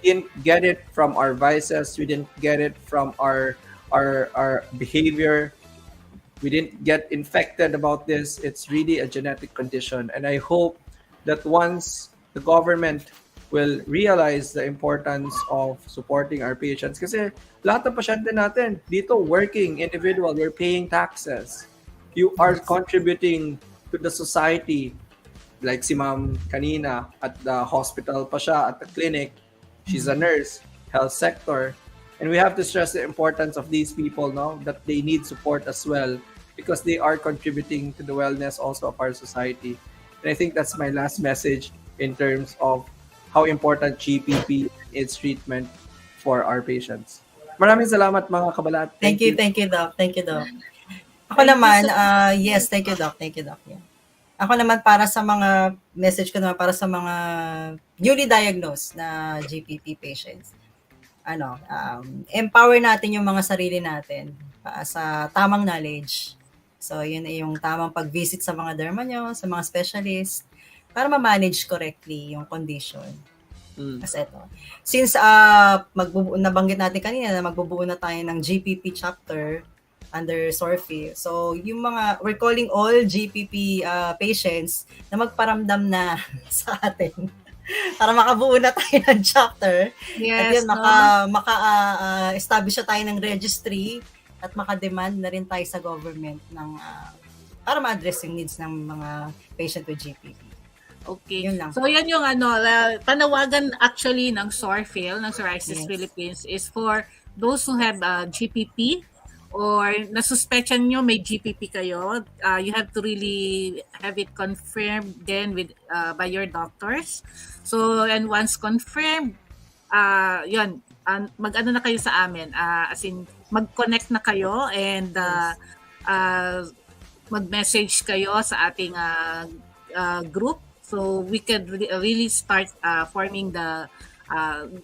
We didn't get it from our vices, we didn't get it from our behavior, we didn't get infected about this. It's really a genetic condition, and I hope that once the government will realize the importance of supporting our patients, kasi lahat ng pasyente natin dito working individual, we're paying taxes, you are contributing to the society. Like si Ma'am kanina at the hospital pa siya, at the clinic, she's a nurse, health sector. And we have to stress the importance of these people, no? That they need support as well because they are contributing to the wellness also of our society. And I think that's my last message in terms of how important GPP is treatment for our patients. Maraming salamat mga kabalat. Thank you, Doc. Thank you, Doc. Ako naman, yes, thank you, Doc. Thank you, Doc. Yeah. Ako naman para sa mga message ko naman para sa mga newly diagnosed na GPP patients. Empower natin yung mga sarili natin sa tamang knowledge. So, yun ay yung tamang pag-visit sa mga derma nyo, sa mga specialist, para ma-manage correctly yung condition. Kasi ito, since nabanggit natin kanina na magbubuo na tayo ng GPP chapter under PsorPhil. So, yung we're calling all GPP patients na magparamdam na sa atin para makabuo na tayo ng chapter. Yes, at yun, maka-establish na tayo ng registry at maka-demand na rin tayo sa government ng para ma-address yung needs ng mga patient with GPP. Okay. Yun lang. So, yan yung panawagan actually ng PsorPhil, ng Psoriasis Philippines, is for those who have GPP or nasuspechan nyo may GPP kayo, you have to really have it confirmed then with by your doctors. So, and once confirmed, yun, mag-ano na kayo sa amin, as in, mag-connect na kayo and mag-message kayo sa ating group. So, we could really start forming the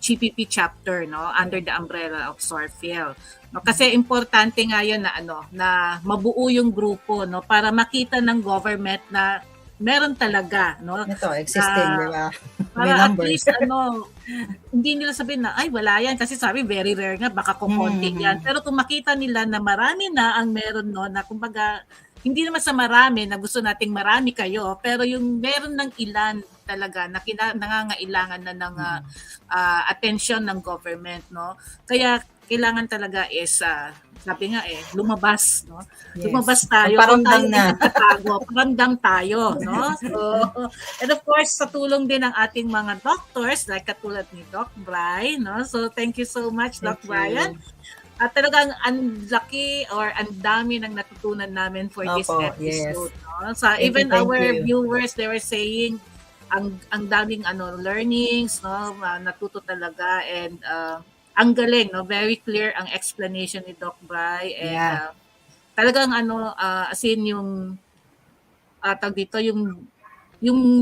GPP chapter, no, under the umbrella of PsorPhil. No, kasi importante nga 'yun na na mabuo yung grupo, no, para makita ng government na meron talaga, no. Ito existing, di ba? Para at least hindi nila sabihin na ay wala yan kasi sabi very rare nga baka kukonti yan. Pero kung makita nila na marami na ang meron, no, na kumbaga hindi naman sa marami na gusto nating marami kayo, pero yung meron ng ilan talaga na nangangailangan na ng attention ng government, no. Kaya kailangan talaga is sabi nga lumabas, no. Yes. Lumabas tayo. Paramdam na. Paramdam tayo, no. So, and of course sa tulong din ng ating mga doctors like katulad ni Doc Bryan, no. So thank you so much, Doc Bryan. At talagang ang laki or ang dami ng natutunan namin for this episode. Yes. No? So even our viewers, they were saying ang daming learnings, no, natuto talaga, and ang galing, no, very clear ang explanation ni Doc Bryan, and talagang as in yung tawag dito, yung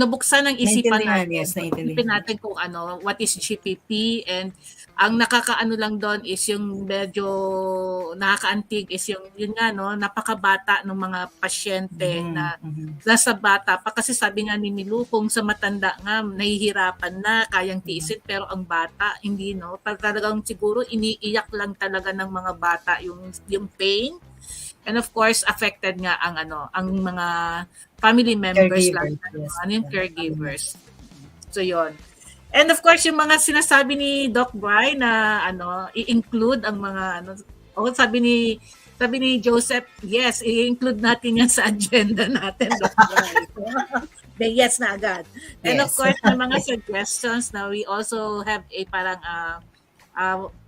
nabuksan ng isipan Naintindihan, natin, yes, naintindihan. isipin natin kung what is GPP, and ang nakakaano lang doon is yung medyo nakakaantig is yun nga, no, napakabata ng mga pasyente na nasa bata pa, kasi sabi nga ni Emmylou, kung sa matanda nga nahihirapan na, kayang tiisin, pero ang bata hindi, no, talagang siguro iniiyak lang talaga ng mga bata yung pain. And of course, affected nga ang mga family members lang, yung caregivers. So yon. And of course, yung mga sinasabi ni Doc Bryan na i-include ang mga sabi ni Joseph, yes, i-include natin yan sa agenda natin, Doc Bryan. Yes na agad. And of course, may mga suggestions na we also have a parang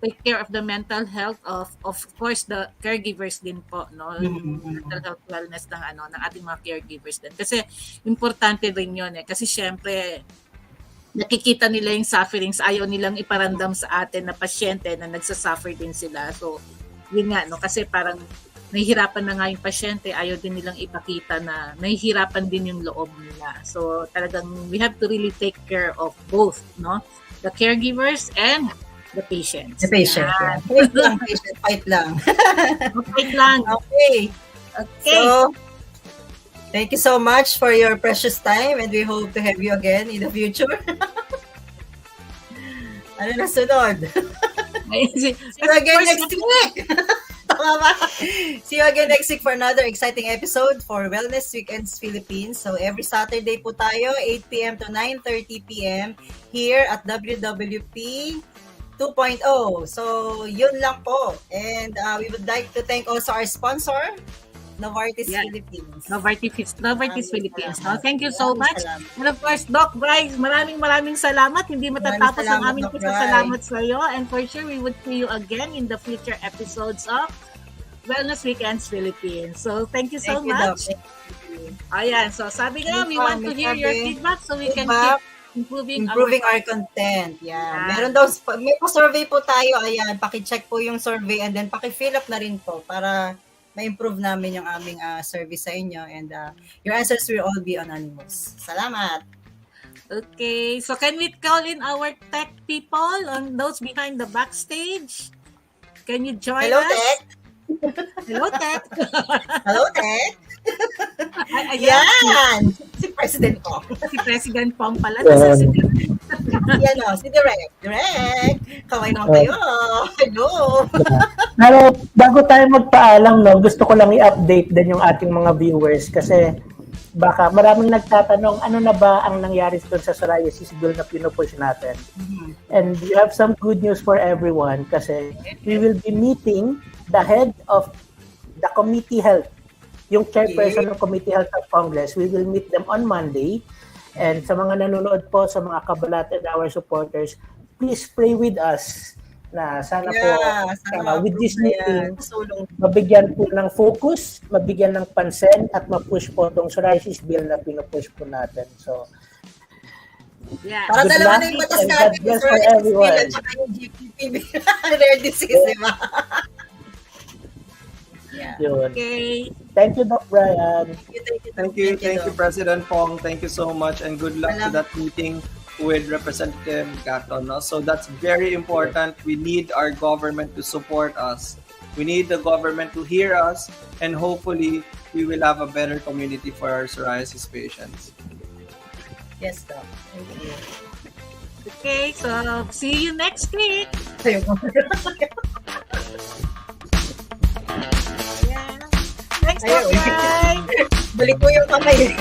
take care of the mental health of course the caregivers din po, no, yung mental health wellness ng ating mga caregivers din, kasi importante din yun kasi syempre nakikita nila yung sufferings, ayaw nilang iparamdam sa atin na pasyente na nagsasuffer din sila. So yun nga, no, kasi parang nahihirapan na nga yung pasyente, ayaw din nilang ipakita na nahihirapan din yung loob nila. So talagang we have to really take care of both, no, the caregivers and the patients. The patient. Yeah. Fight lang, patient. Fight lang. Fight lang. Okay. So, thank you so much for your precious time, and we hope to have you again in the future. Ano na sunod? See you again next week. Tama ba? See you again next week for another exciting episode for Wellness Weekends Philippines. So every Saturday po tayo, 8 p.m. to 9:30 p.m. here at WWP 2.0. So, yun lang po. And we would like to thank also our sponsor, Novartis Philippines. Novartis Philippines. No? Thank you so much. And of course, Doc Bryan, maraming salamat. Hindi matatapos ang aming pasasalamat sa iyo. And for sure, we would see you again in the future episodes of Wellness Weekends Philippines. So, thank you so much. Ayan. So, sabi nga, we want to hear your feedback so we can keep improving our content. Yeah. Meron daw, may pa-survey po tayo. Ayan, paki-check po yung survey and then paki-fill up na rin po para ma-improve namin yung aming service sa inyo, and your answers will all be anonymous. Salamat. Okay. So can we call in our tech people on those behind the backstage? Can you join us? Tech. Hello, Tech. Hello, Tech. Ayan! Si President Pong. Si President Pong pala. Yan o, si Direk. Kaway naman kayo. Hello. Pero bago tayo magpaalam, no, gusto ko lang i-update din yung ating mga viewers kasi baka maraming nagtatanong ano na ba ang nangyari doon sa psoriasis bill na pinupush natin. And we have some good news for everyone kasi we will be meeting the head of the committee health, yung chairperson ng Committee Health of Congress. We will meet them on Monday. And sa mga nanonood po, sa mga kabalat and our supporters, please pray with us na sana po with this meeting, mabigyan po ng focus, mabigyan ng pansin, at ma-push po itong psoriasis bill na pinupush po natin. So, para dalawa na yung batas natin, psoriasis bill at saka yung GPP rare disease, di ba? Okay. Thank you, Doc Bryan. Thank you, President Pong. Thank you so much, and good luck to that meeting with Representative Gato. No? So that's very important. We need our government to support us. We need the government to hear us, and hopefully we will have a better community for our psoriasis patients. Yes, Doc. Thank you. Okay, so see you next week. Thanks, Doc Bryan. Balik ko yung kamay.